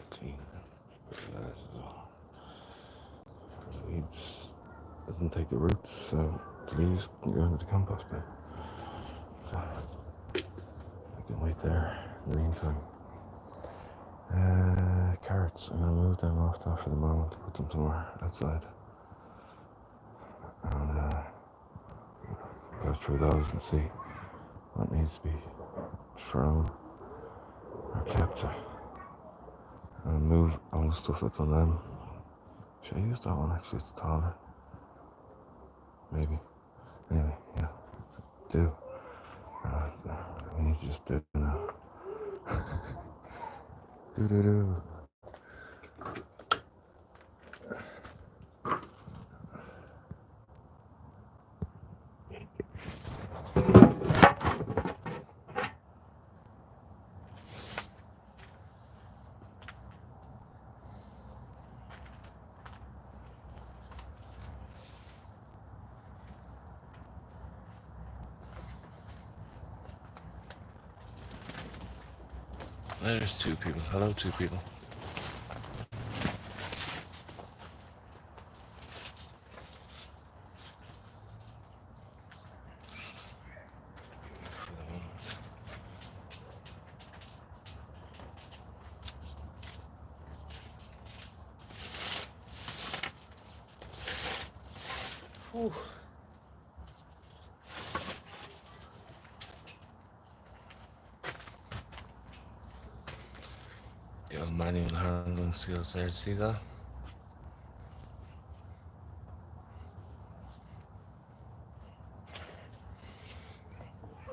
Clean fertilizer as well. The weeds doesn't take the roots, so the leaves can go into the compost bin. So I can wait there in the meantime. Carrots, I'm going to move them off though for the moment, put them somewhere outside. And go through those and see what needs to be thrown or kept. And move all the stuff that's on them. Should I use that one actually? It's taller. Maybe. Anyway, yeah. Do. We need to just do now. Do. There's two people. Hello, two people. Whew. The old manual handling skills there, see that?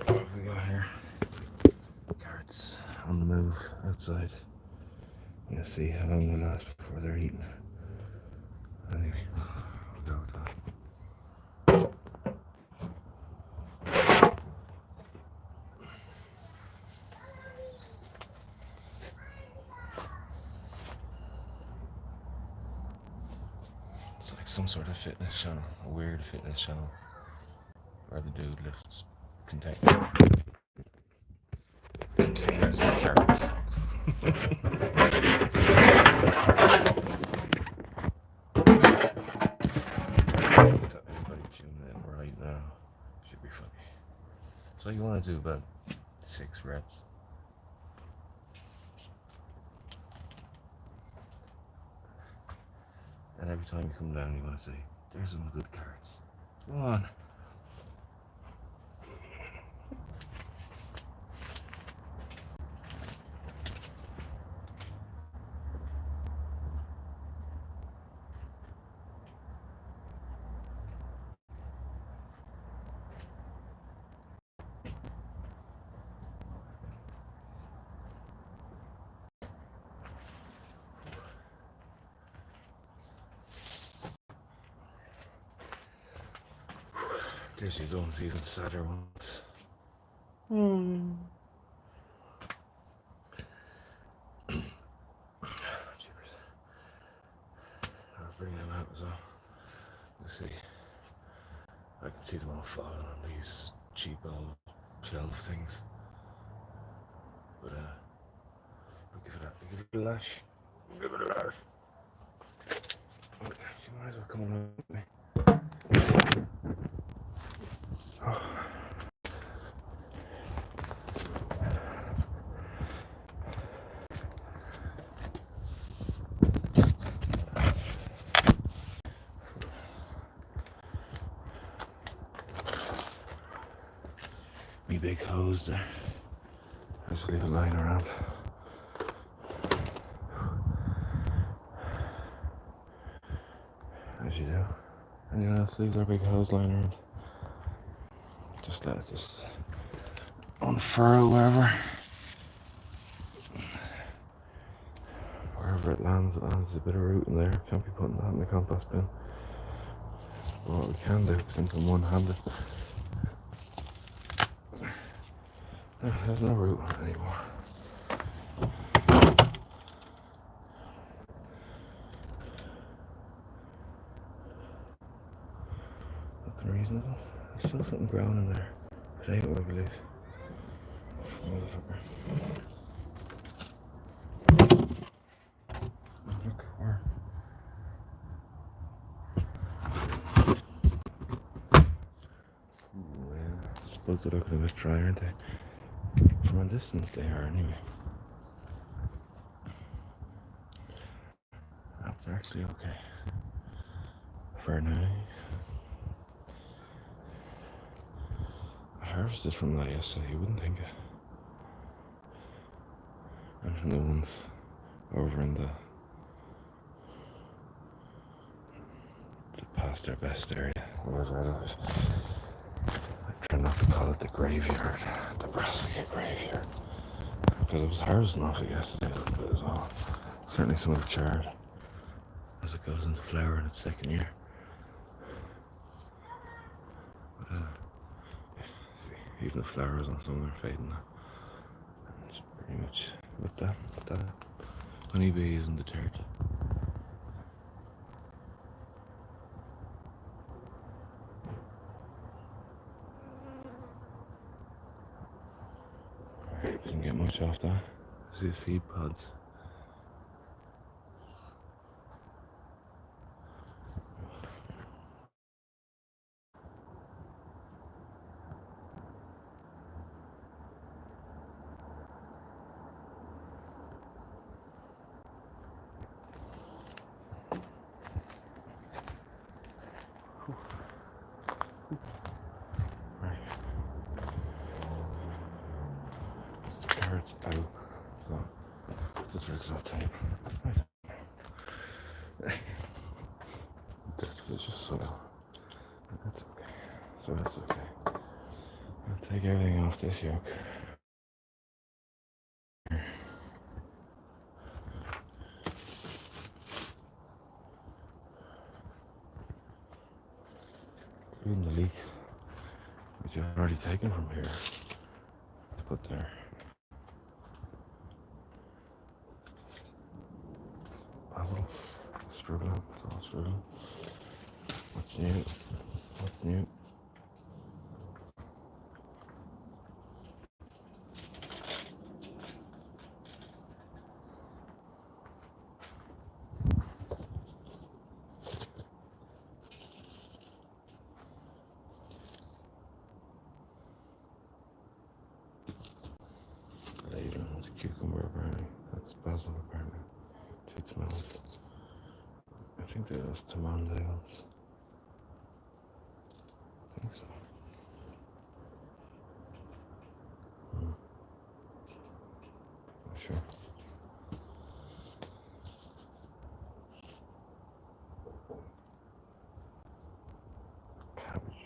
What have we got here? Carrots on the move outside. You'll see how long they last before they're eaten. Anyway, I'll go with that. It's like some sort of fitness channel, a weird fitness channel, where the dude lifts containers of carrots. Everybody tuning in right now. Should be funny. So you want to do about 6 reps. And every time you come down, you want to say, there's some good carrots. Come on. There you go and see them sadder ones. Jeepers. I'll bring them out as well. Let's see. I can see them all falling on these cheap old shelf things. But Give it a lash. Give it a lash. She might as well come along with me. Oh. Me big hose there. I just leave it lying around. As you do. Anyone else leaves their big hose lying around? Just let it just unfurl wherever. Wherever it lands a bit of root in there. Can't be putting that in the compost bin. But what we can do, since I'm one-handed, there's no root on it anymore. Looking reasonable. There's still something growing in there. Potato, I believe. Motherfucker. Oh, look, worm. Ooh, yeah. I suppose they're looking a bit dry, aren't they? From a distance they are, anyway. They're actually okay. For now. I harvested from that yesterday, you wouldn't think it. And from the ones over in the past our best area, wherever I live. I try not to call it the graveyard, the brassica graveyard. Because it was harvesting off it yesterday a little bit as well. Certainly some of it charred as it goes into flower in its second year. But see, even the flowers on some of them are fading now. And it's pretty much with that. Honeybee isn't deterred. Didn't get much off that. See the seed pods. Right. It's the carrots out. So that's where it's not tape. It's just soil. That's okay. So that's okay. I'll take everything off this yoke. Including the leeks, which I've already taken from here to put there. Basil, struggling, it's all struggling. What's new? What's new? Later, that's a cucumber apparently. That's basil apparently. 2 tomatoes. I think they're those tamande ones. I think so. Not sure. Cabbage.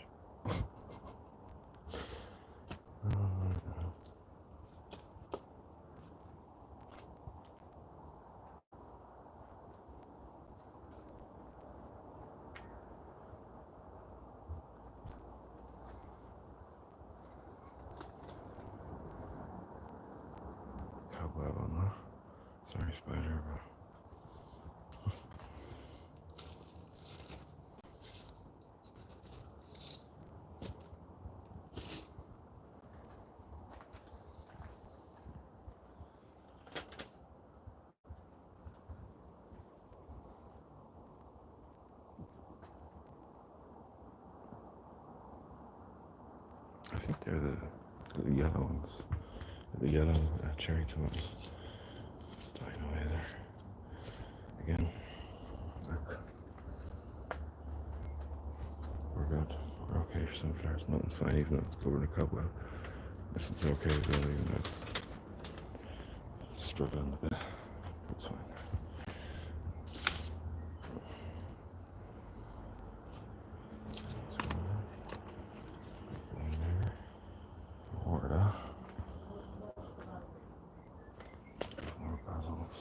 Cobweb on that. Sorry, spider, but I think they're the yellow ones. The yellow cherry tomatoes. It's dying away there. Again, look. We're good. We're okay for sunflowers. Nothing's fine, even though it's covered in cobweb. This one's okay as well, even though it's struggling a bit. It's fine. Water. More basils.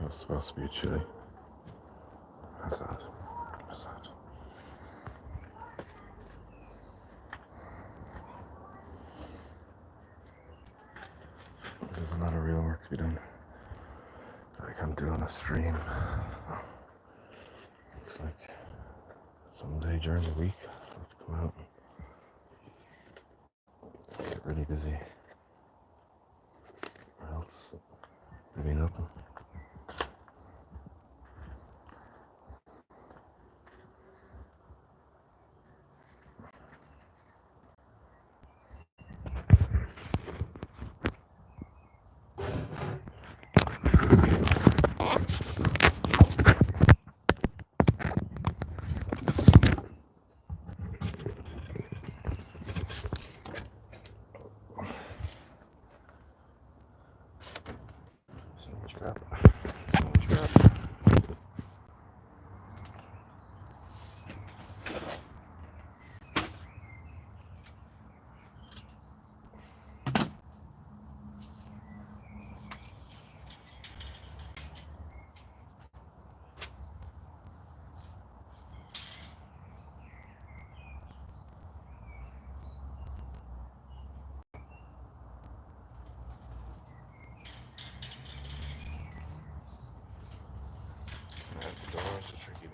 That was supposed to be a chili. How's that? How's that? There's a lot of real work to be done that I can't do on a stream. Looks like someday during the week I'll have to come out and get really busy. Or else There'd be nothing. So much crap. So much crap. The doors are tricky to.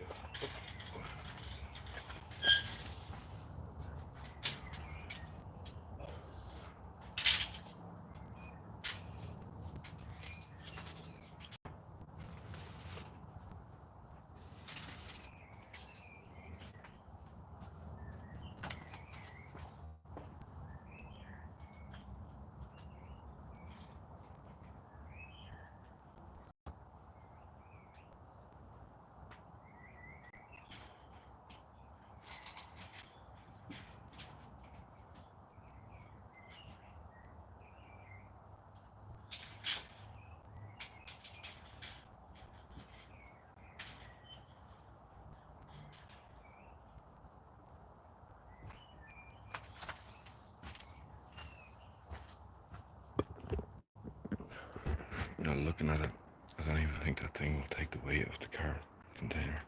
You know, looking at it, I don't even think that thing will take the weight of the car container.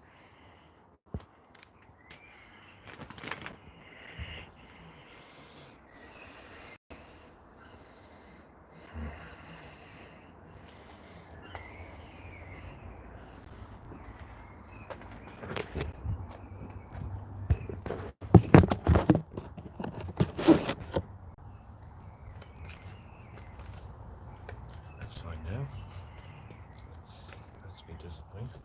Let's find out. Let's be disappointed.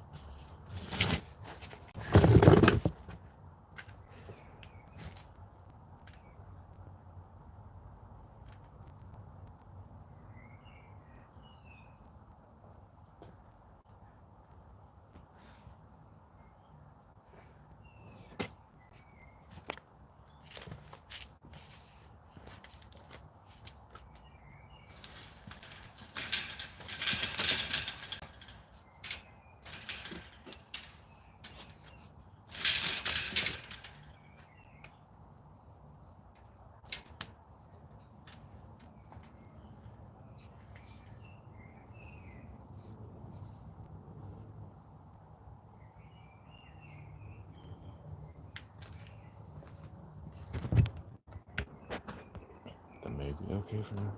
That may be okay for now,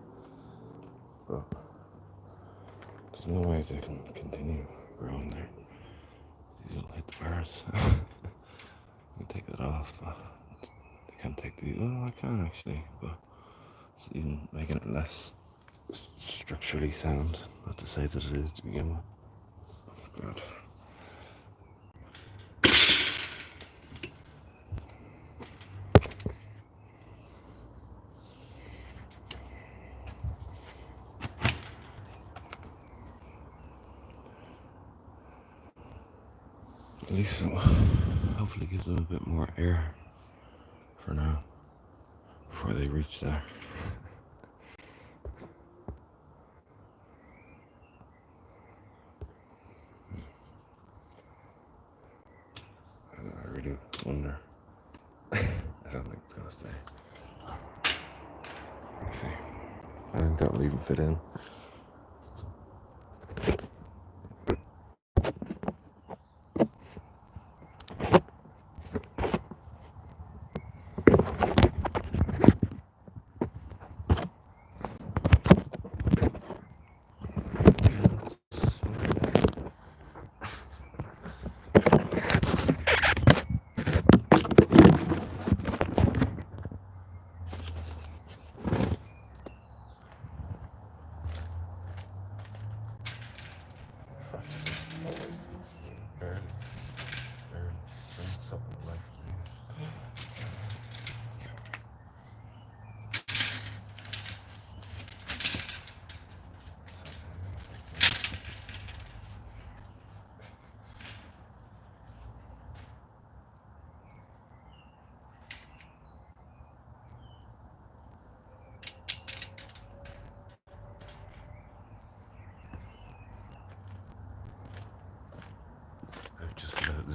but there's no way they can continue growing there. You don't like the bars. You take that off, but they can't take the. Well, I can actually, but it's even making it less structurally sound. Not to say that it is to begin with. Oh, God. At least it hopefully gives them a bit more air for now before they reach there. I really wonder. I don't think it's gonna stay. Let's see. I think that will even fit in.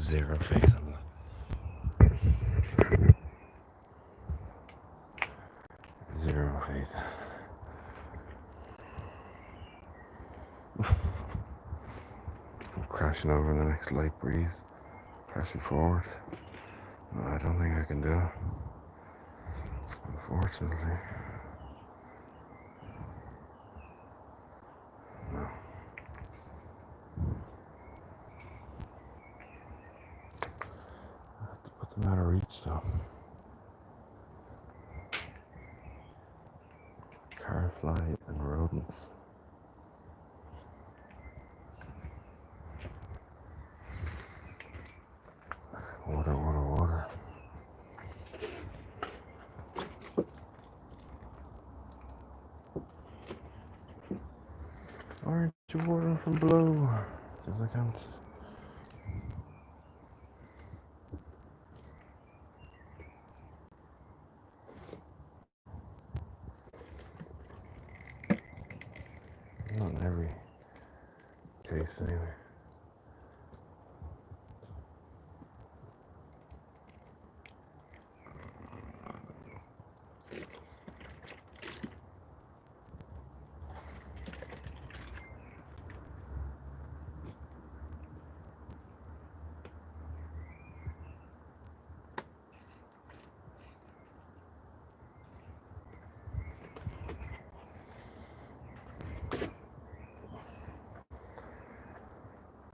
zero faith in that. Zero faith. I'm crashing over the next light breeze, crashing forward. No, I don't think I can do it. Unfortunately. No. I have to put them out of reach though. Carfly and rodents. Water, water, water. Aren't you watering from below? Because I can't. Not in every case, anyway.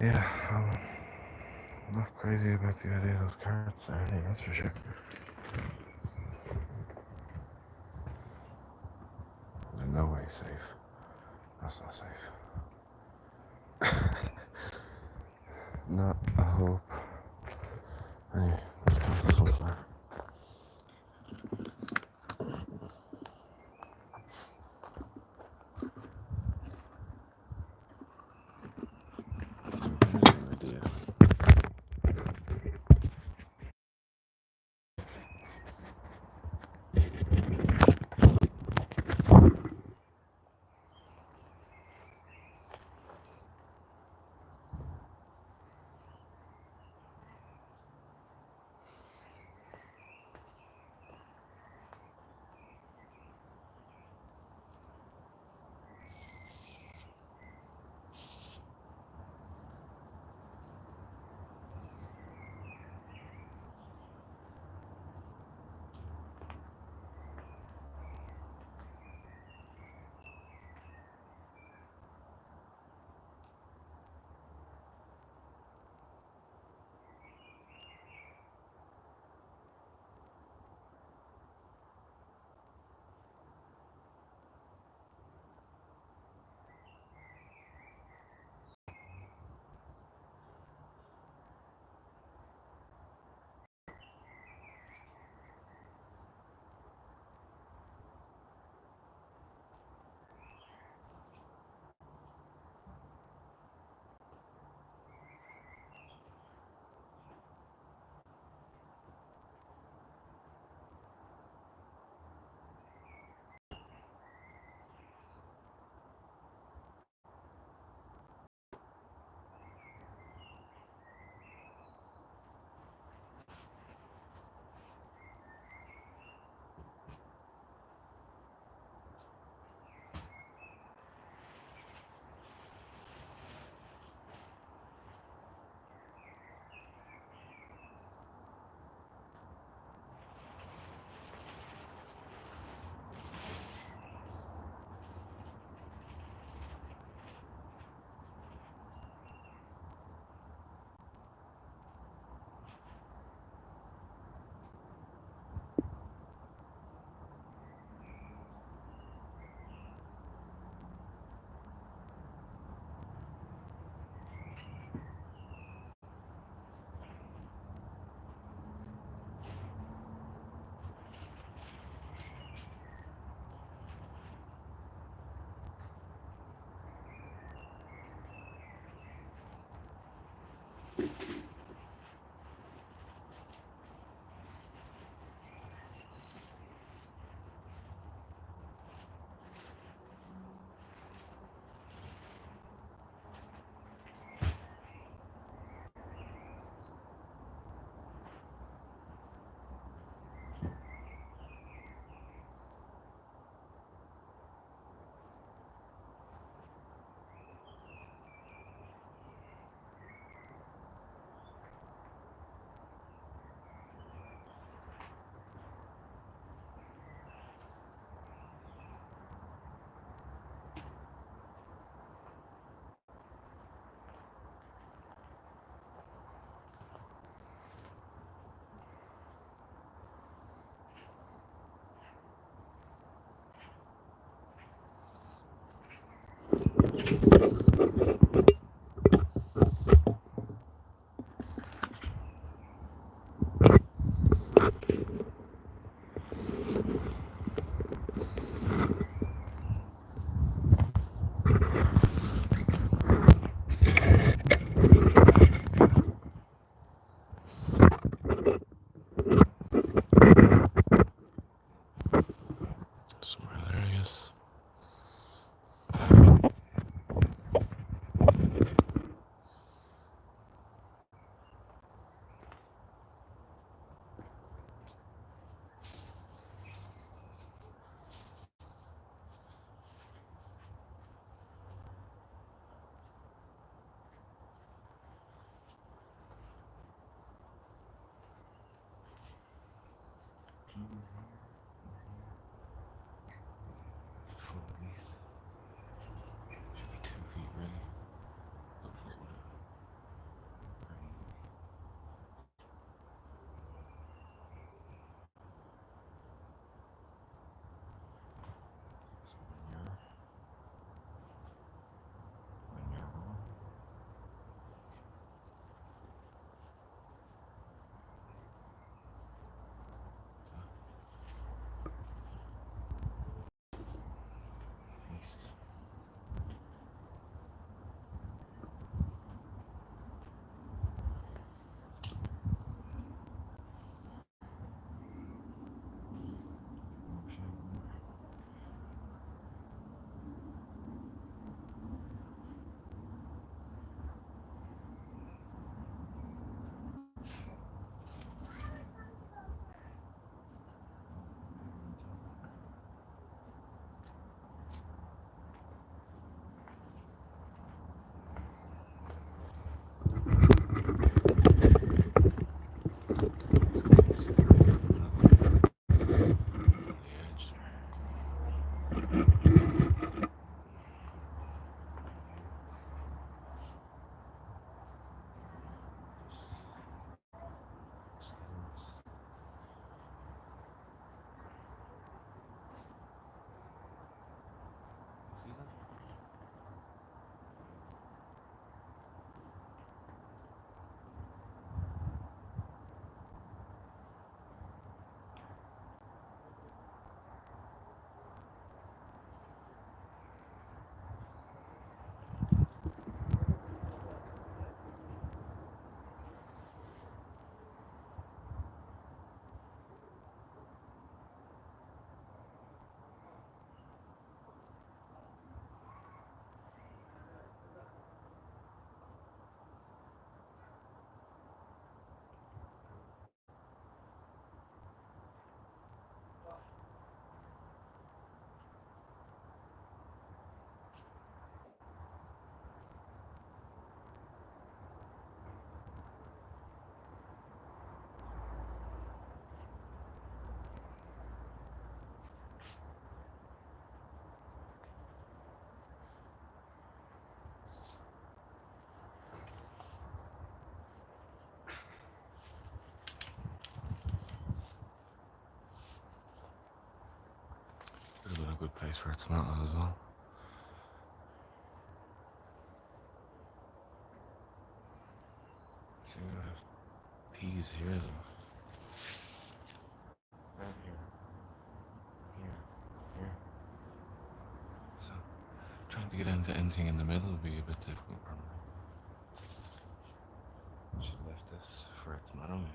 Yeah, I'm not crazy about the idea of those carrots Saturday, that's for sure. They're no way safe. That's not safe. Not a hope. Anyway, let's go for sunflower. Idea. Somewhere there, I guess. Full at least. Should be 2 feet, really. Hopefully it wouldn't rain. So when you're wrong, east. See that? Would have been a good place for a tomato as well. See, we have peas here though. Right here. Here. So, trying to get into anything in the middle would be a bit difficult probably. Should have left this for a tomato maybe.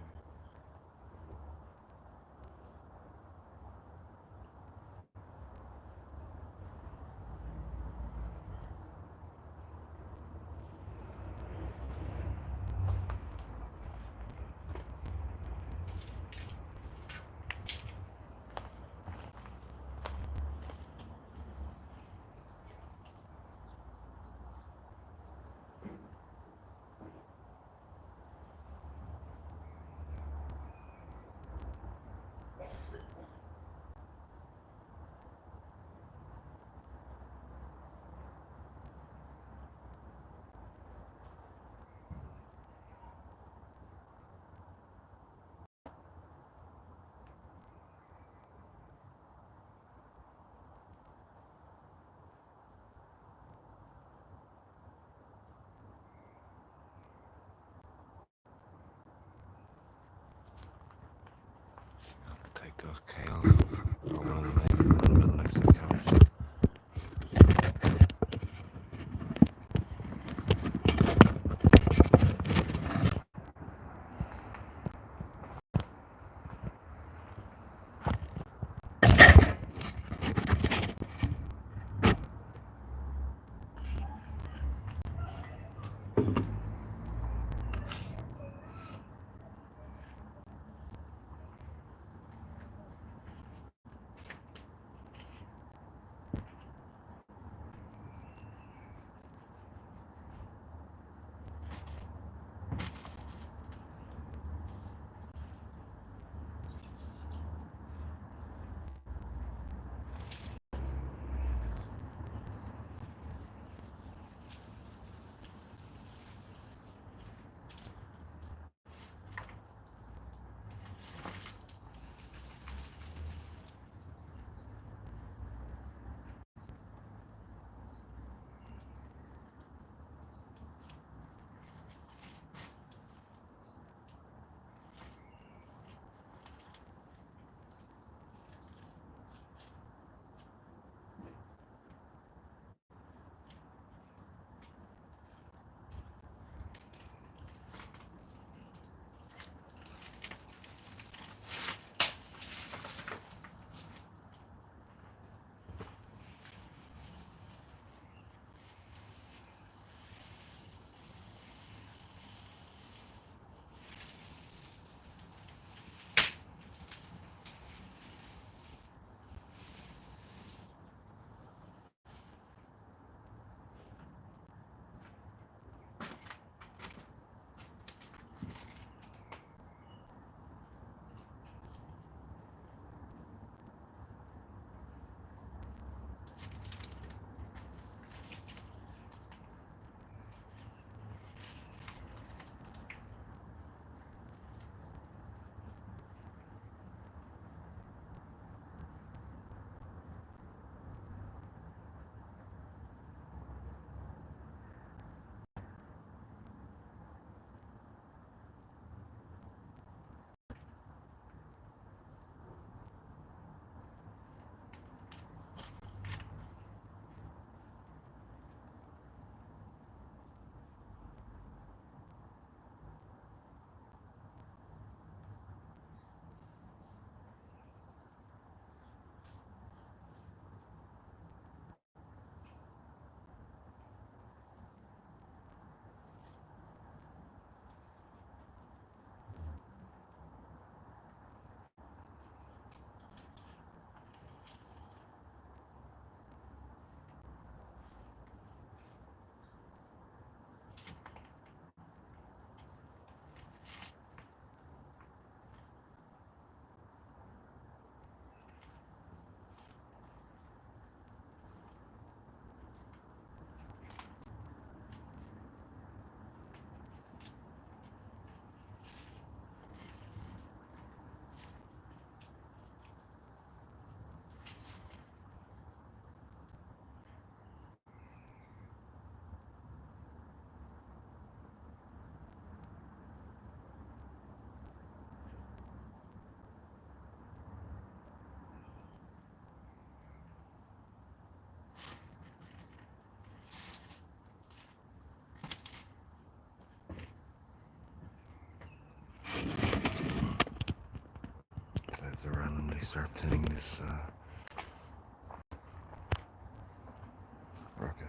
those kales. Or one of them maybe in the middle next to the cabbage. To randomly start thinning this rocket.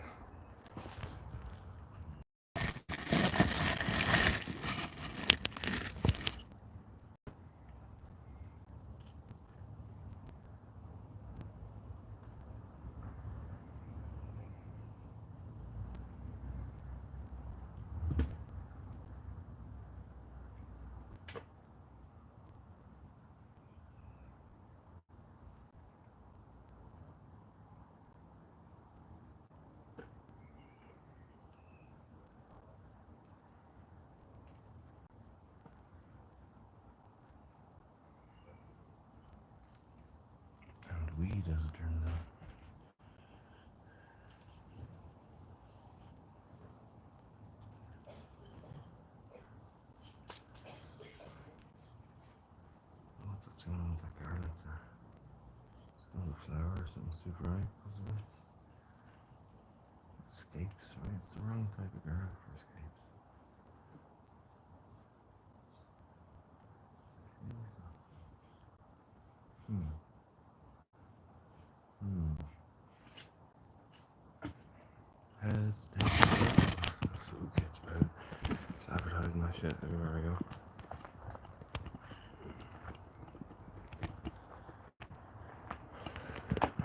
And weed, as it turns out. What's doing with the garlic there? super right, possibly. Escapes, right? It's the wrong type of girl for escapes. Hmm. Hmm. Hesitation. Food kits, bro. Just advertising that shit everywhere I go.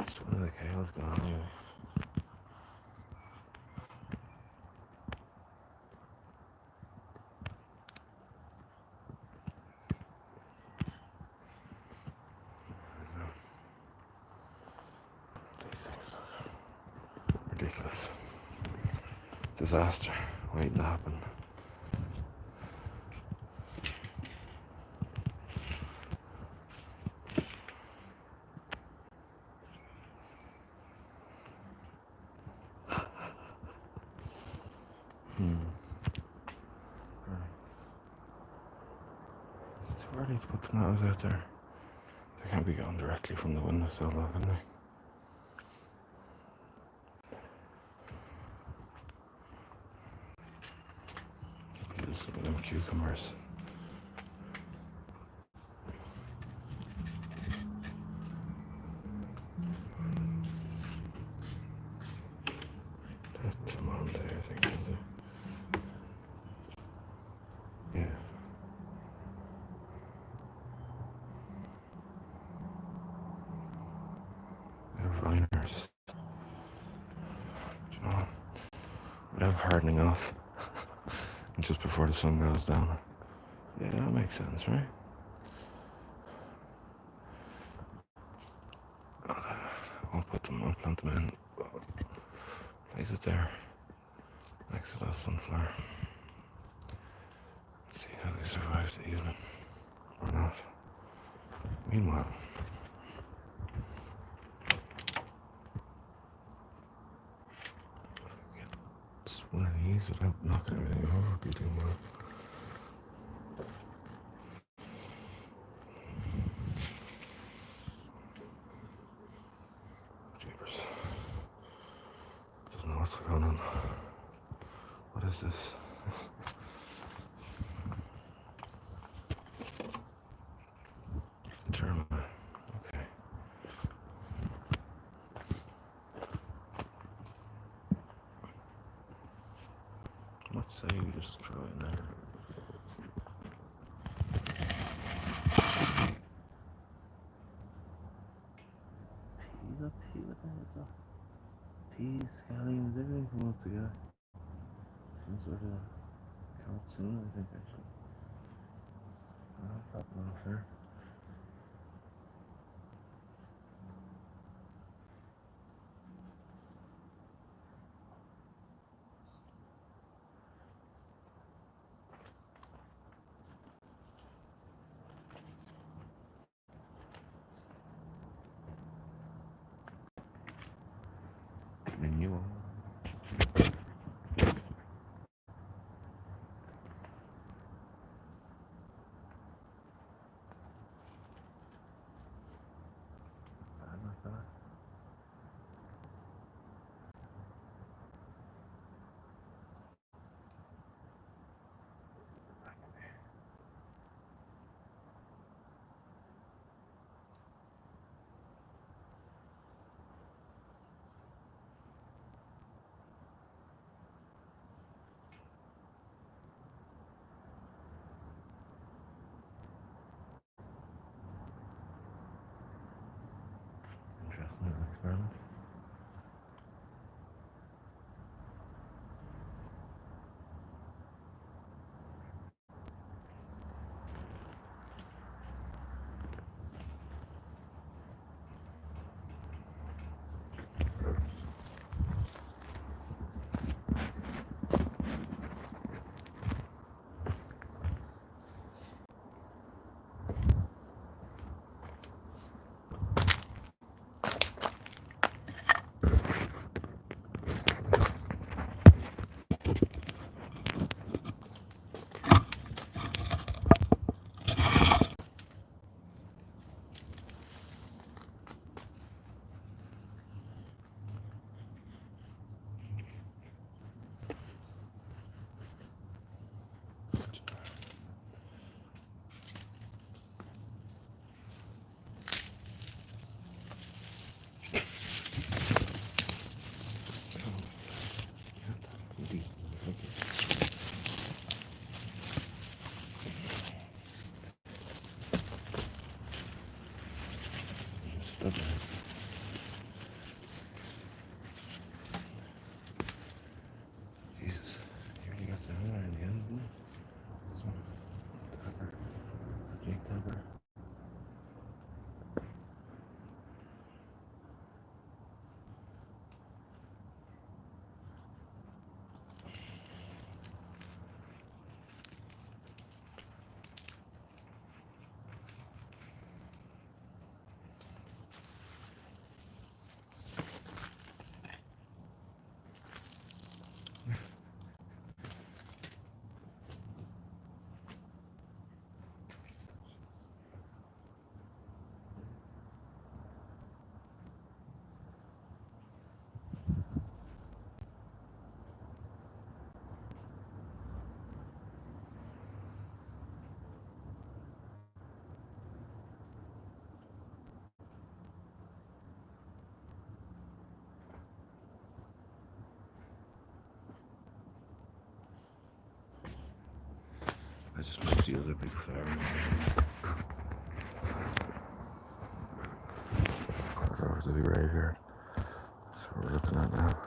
Just one of the kale's gone anyway. These things look ridiculous. Disaster waiting to happen. Right. It's too early to put tomatoes out there. They can't be going directly from the windowsill though, can they? There's some of them cucumbers. Monday, I think, is it? Yeah. They're viners. Do you know what? Without hardening off just before the sun goes down. Yeah, that makes sense, right? I'll put them, I'll plant them in. Place it there, next to that sunflower. Let's see how they survive the evening, or not. Meanwhile, if I get just one of these without knocking everything over, I'd be doing well. Jeepers. Doesn't know what's going on. What is this? It's a termite. Okay. Let's say we just throw it in there. Peas up here, what the hell is that? Peas, scallions, everything come up together. Some sort of calcium, I think, actually. I'll pop them off there. Menu. Bad, not bad. Interesting little experiment. Okay. Jesus, you really got the hammer in the end, didn't you? This one. Tupper. Jake Tupper. I just moved the other big flower. Corridors will be right here. That's what we're looking at now.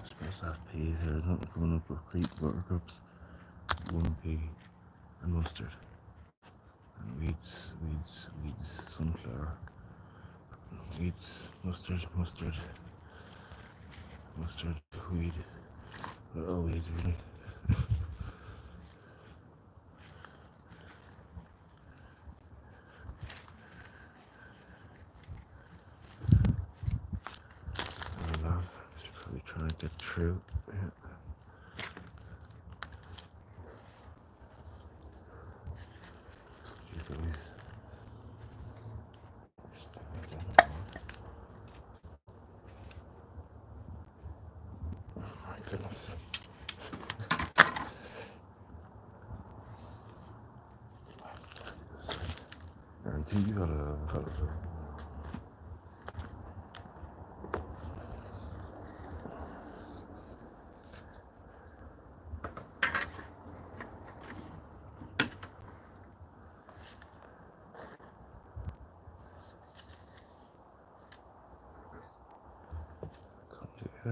Supposed to have peas here. There's nothing coming up with creep buttercups, 1 pea, and mustard. And weeds, sunflower. Weeds, mustard, weed. Oh, weeds, really. I love. Should probably try and get through. Yeah. Jeez Louise. Oh my goodness. I think you gotta come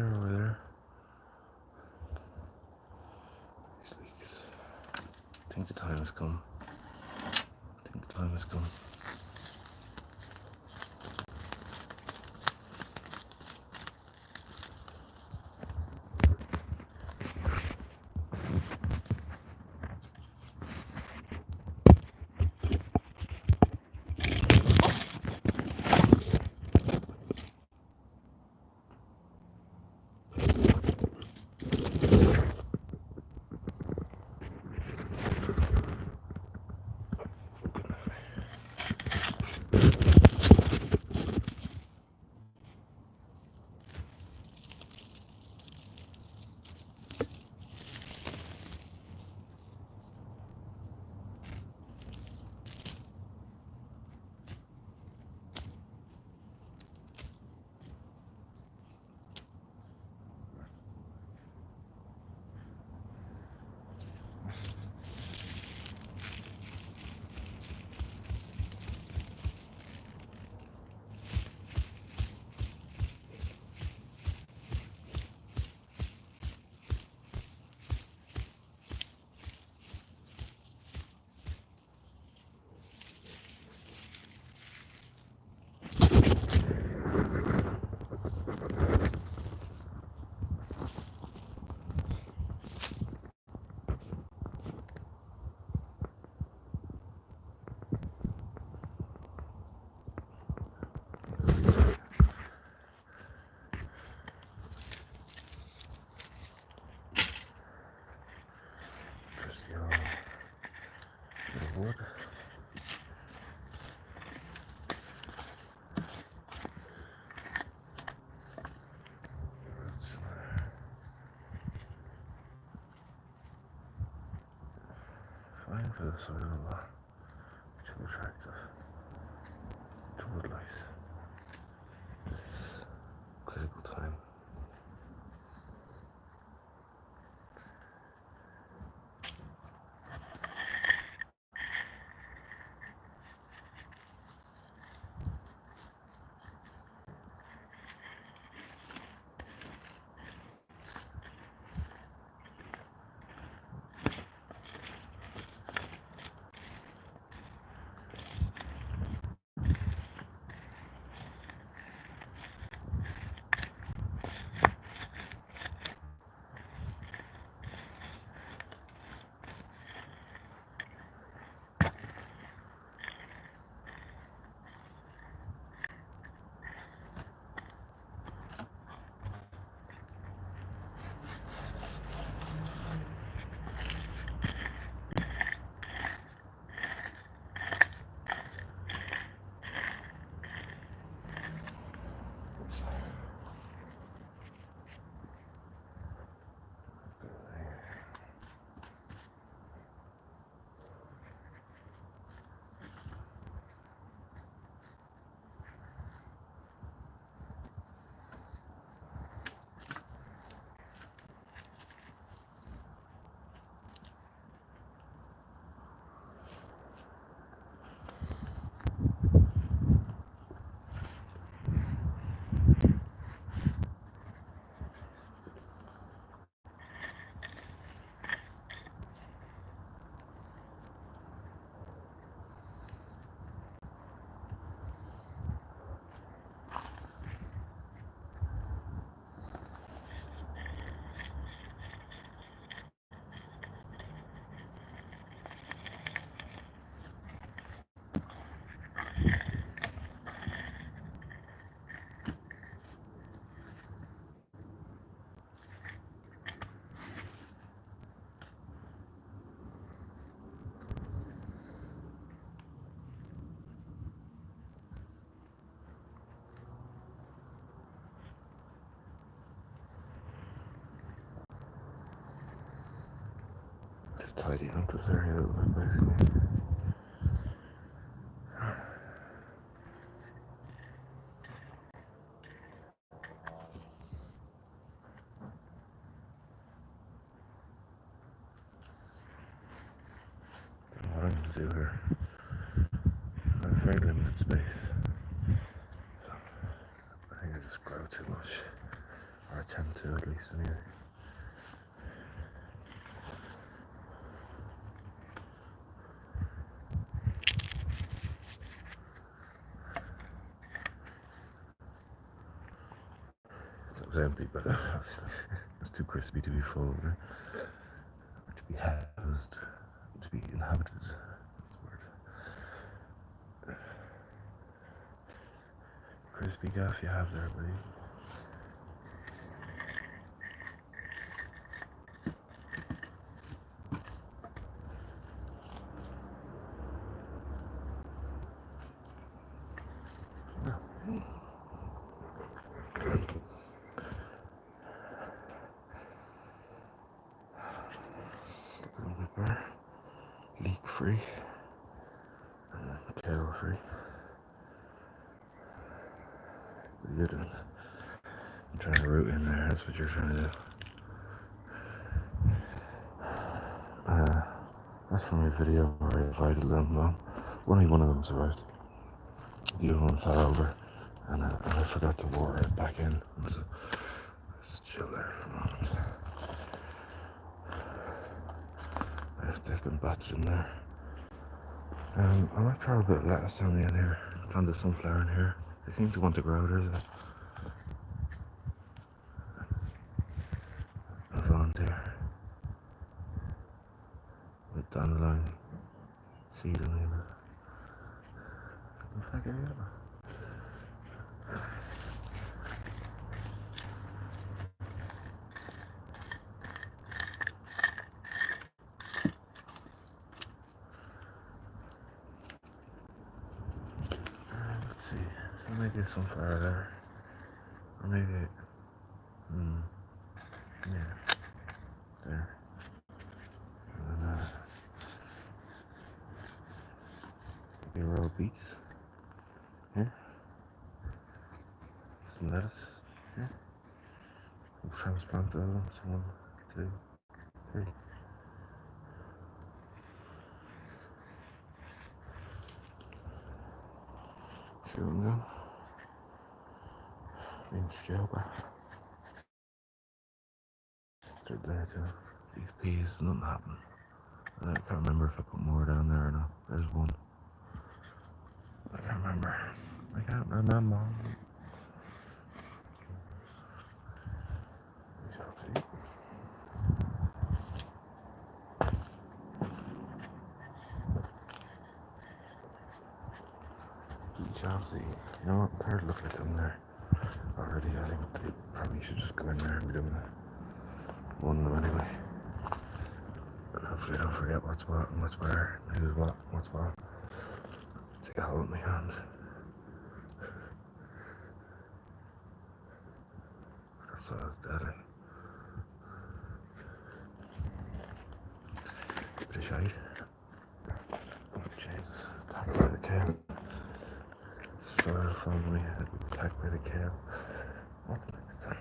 together over there. These leaks. I think the time has come. Just the old bit of wood. Fine for the soil, attractive to woodlice. It's critical time. Just tidying up this area a little bit, basically. What I'm going to do here, I have very limited space, so I think I just grow too much, or attempt to at least anyway. It was empty, but obviously it was too crispy to be full, or to be housed, to be inhabited. That's the word. Crispy gaff you have there, buddy. Leak free, tail free. What are you doing? I'm trying to root in there, that's what you're trying to do. That's from a video where I invited them on. Only one of them survived. The other one fell over, and I forgot to water it back in. So let's chill there for a moment. They've been batched in there. I might throw a bit of lettuce down the end here. Plant the sunflower in here. They seem to want to grow. There's a volunteer with dandelion seed in it. In fact, let's see. So maybe sunflower there. Or maybe, yeah, there. And then, Maybe a row of beets. Here. Some lettuce. Here. Transplant those. 1, 2, 3. See what I'm doing? Being scale back. Right there too. These peas, nothing happened. I can't remember if I put more down there or not. There's one. I can't remember. We shall see. We shall see. You know what? Third look at them there. Already, I think they probably should just go in there and be doing one of them anyway. And hopefully I don't forget what's what and what's where, who's what, what's what. Take a hold of my hand. That soil's deadly. Bit of shade. Oh Jesus, attacked by the kale. Soil from me, attacked by the kale. What's next time?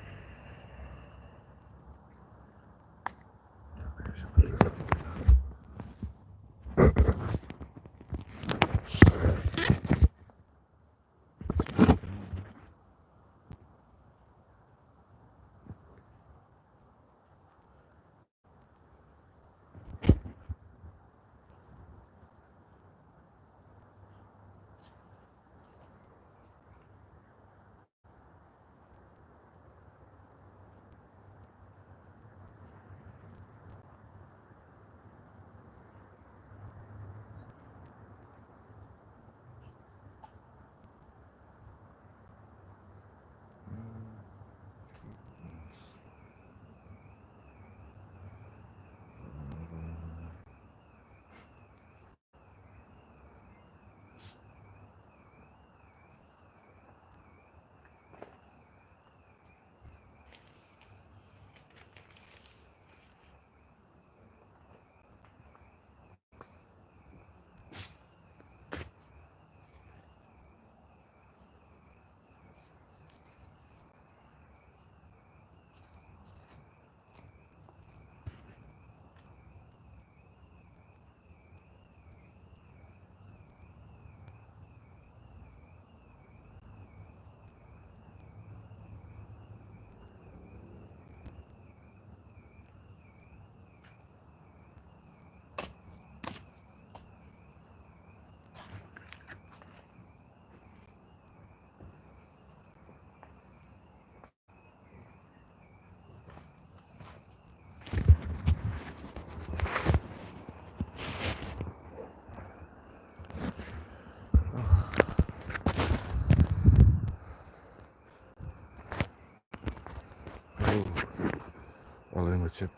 All in with chip.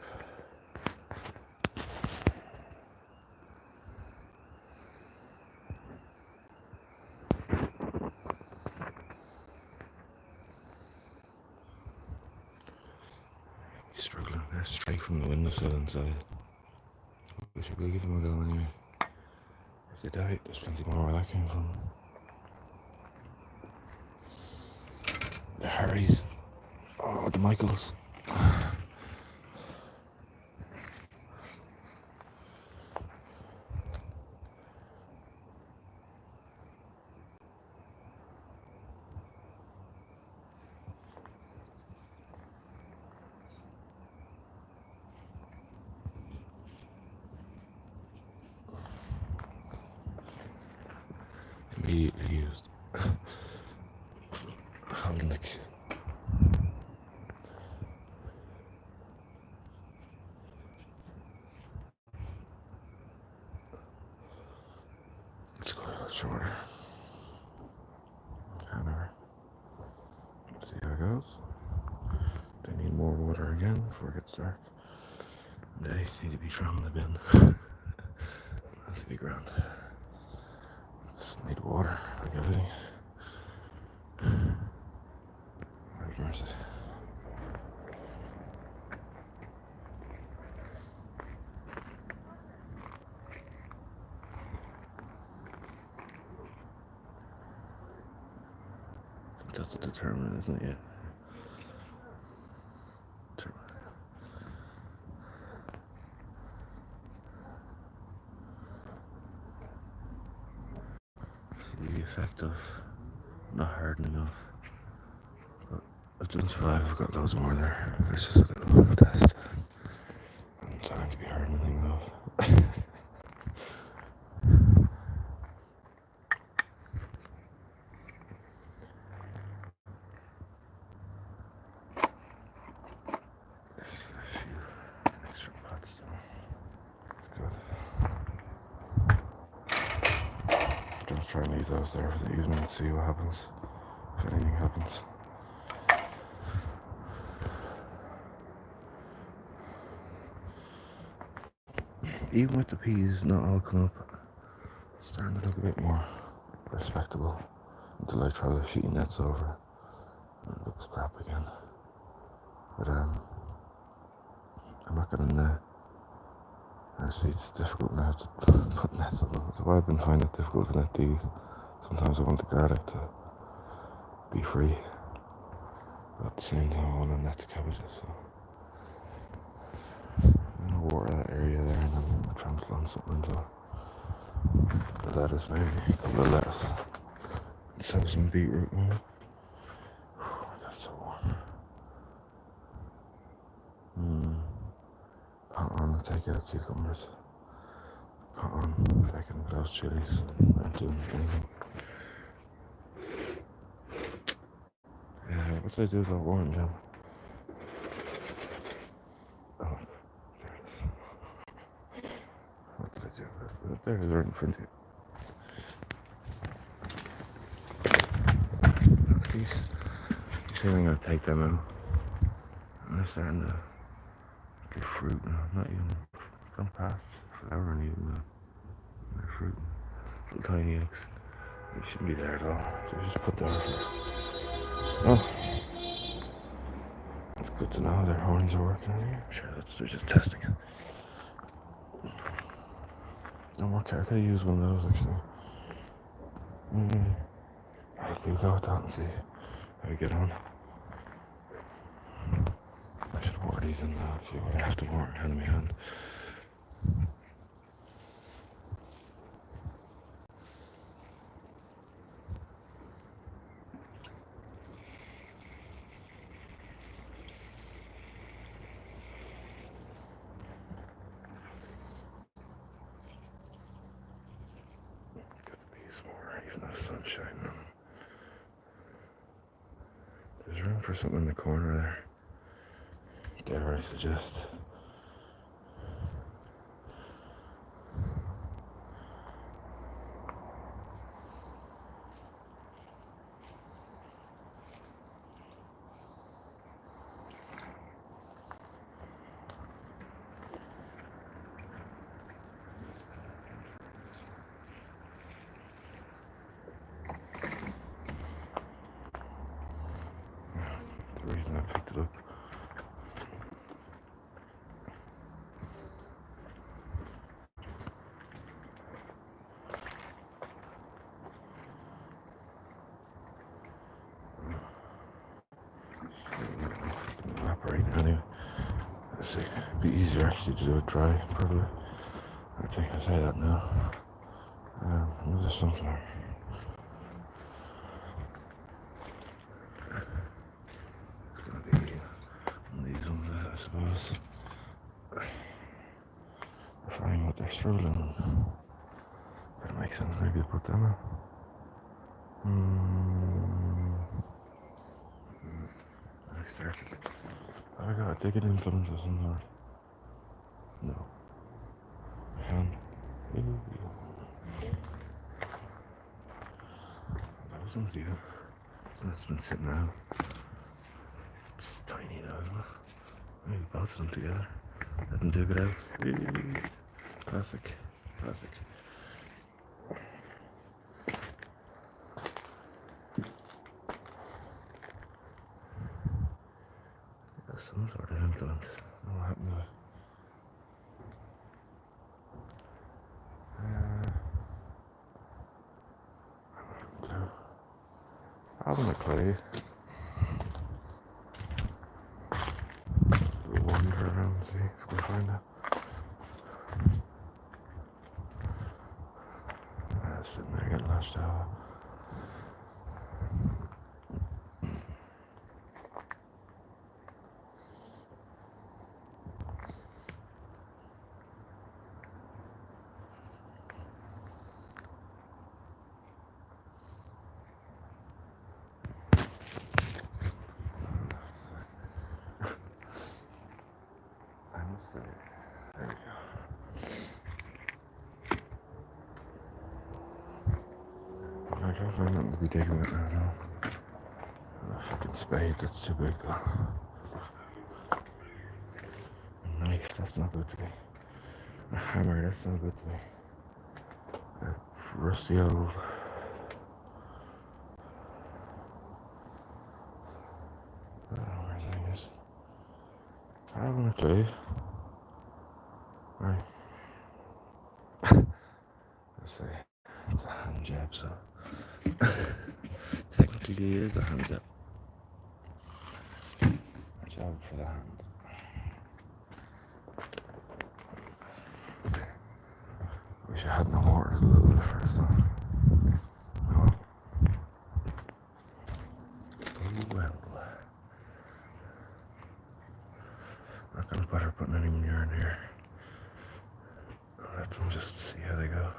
Struggling. They're straight from the windowsill inside. We should go give them a go anyway. If they die, there's plenty more where that came from. The Harrys. Oh, the Michaels. Immediately used. Holding the kid. It's quite a lot shorter. However, let's see how it goes. They need more water again before it gets dark. They need to be from the bin. That's to be grand. Just need water, like everything. Lord mercy. Just a determinant, isn't it? Yeah. The effect of not hardening off. But it doesn't survive. I've got loads more there. It's just a little test. I'm trying to be hardening things off. There's a few extra pots still. It's good. I'm just trying to leave those there for the evening and see what happens. If anything happens. Even with the peas not all come up, it's starting to look a bit more respectable until I try the sheeting nets over and it looks crap again. But I'm not gonna actually it's difficult now to put nets on them. That's why I've been finding it difficult to net these. Sometimes I want the garlic to be free, but at the same time I want to net the cabbages, so I'm gonna water that area there and then I'll transplant something into the lettuce, maybe a couple of lettuce. Let's have some beetroot maybe. Oh my god, it's so warm. Pot on, take out cucumbers. Pot on, fucking those chilies. Aren't doing anything. Yeah, what did I do with that orange? Oh, there it is. What did I do with it? There it is right in front of you. Look at these. You see, I'm gonna take them out. And they're starting to get fruit now. Not even gone past flowering even. They're fruit. Little tiny eggs. They shouldn't be there at all. They just put there for. Oh. It's good to know their horns are working on here. Sure, they're just testing it. No more care. I could use one of those actually. I think we'll go with that and see how we get on. I should water these in now. See what I have to water hand in my hand. Let's get the peas more, even though the sun's shining on them. There's room for something in the corner there. Dare I suggest. The reason I picked it up. Evaporate anyway. Let's see. It'd be easier actually to do it dry, probably. I think I say that now. Another sunflower. It's gonna be one of these ones, I suppose. I find what they're struggling. That makes sense. Maybe to put them out. I started. Have I got a digging implement or some sort? No. My hand. That was something. That's been sitting out. It's tiny though, isn't it? Maybe both of them together. Let them dig it out. Classic. Classic. Some sort of implement. I don't know what happened to it. Haven't a clue. We'll wander around and see if we can find it. Sitting there getting lashed out. I must say, there we go. I don't find nothing to be digging with now, no. A fucking spade, that's too big though. A knife, that's not good to me. A hammer, that's not good to me. A rusty old... I don't know where everything is. I haven't a clue. Right. Let's say it's a hand jab, so technically it is a hand jab. A jab for the hand. Wish I had no more a little bit first though. No. Oh well. Not gonna bother putting any manure in here. I'll let them just see how they go.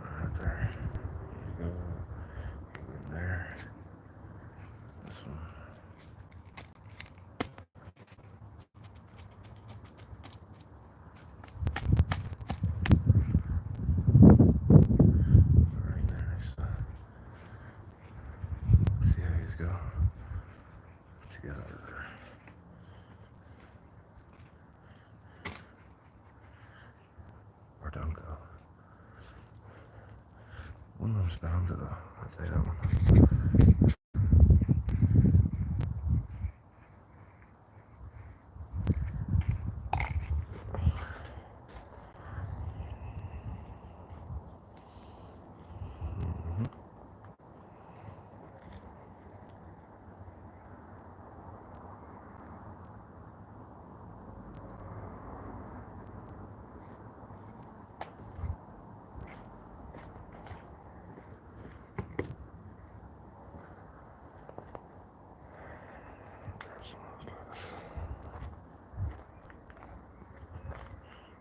Right there. Here you go. In there. This one. Right there next to. See how these go. Together. Or don't go. One of them's bound to though. I'd say that one.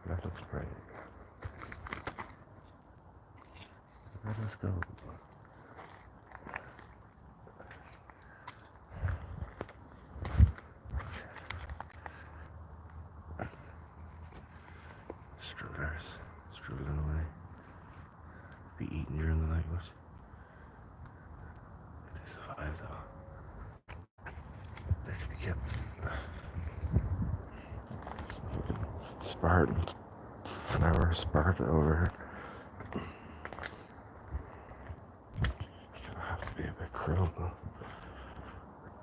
Let us pray. Let us go. Struders, struding away. Be eaten during the night, but if they survive though, they're to be kept. Spartan, flower Sparta over here. Gonna have to be a bit cruel, but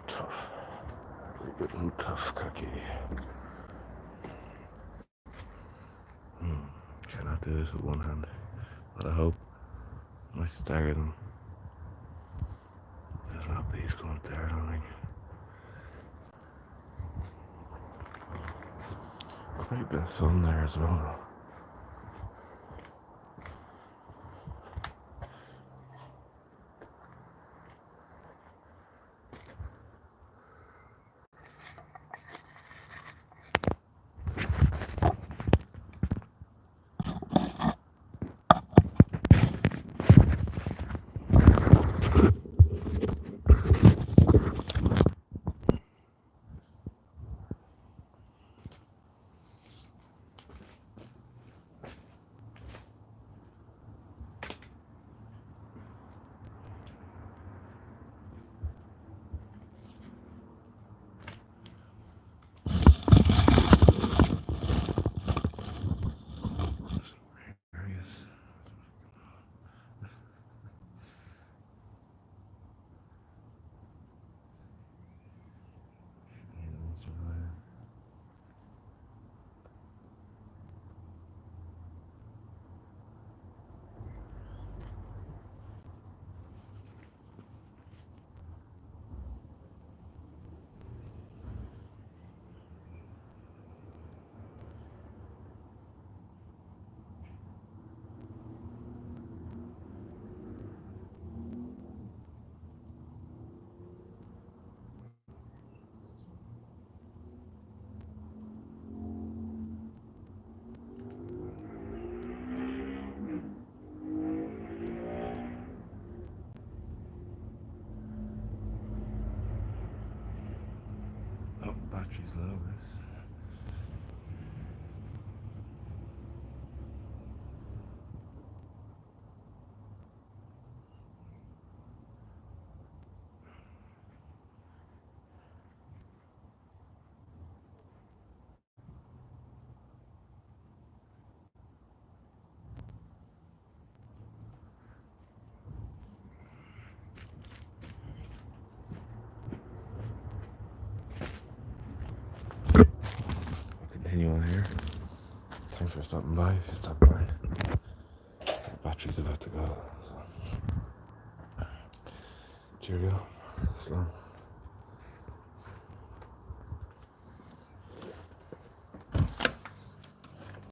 tough. Very good and tough cookie. Cannot do this with one hand, but I hope I might stagger them. There's no bees going up there, I don't think. Quite a bit of sun there as well though. battery's low, guys. Continue on here. Thanks for stopping by. If you stopped by. The battery's about to go. So. Cheerio. So.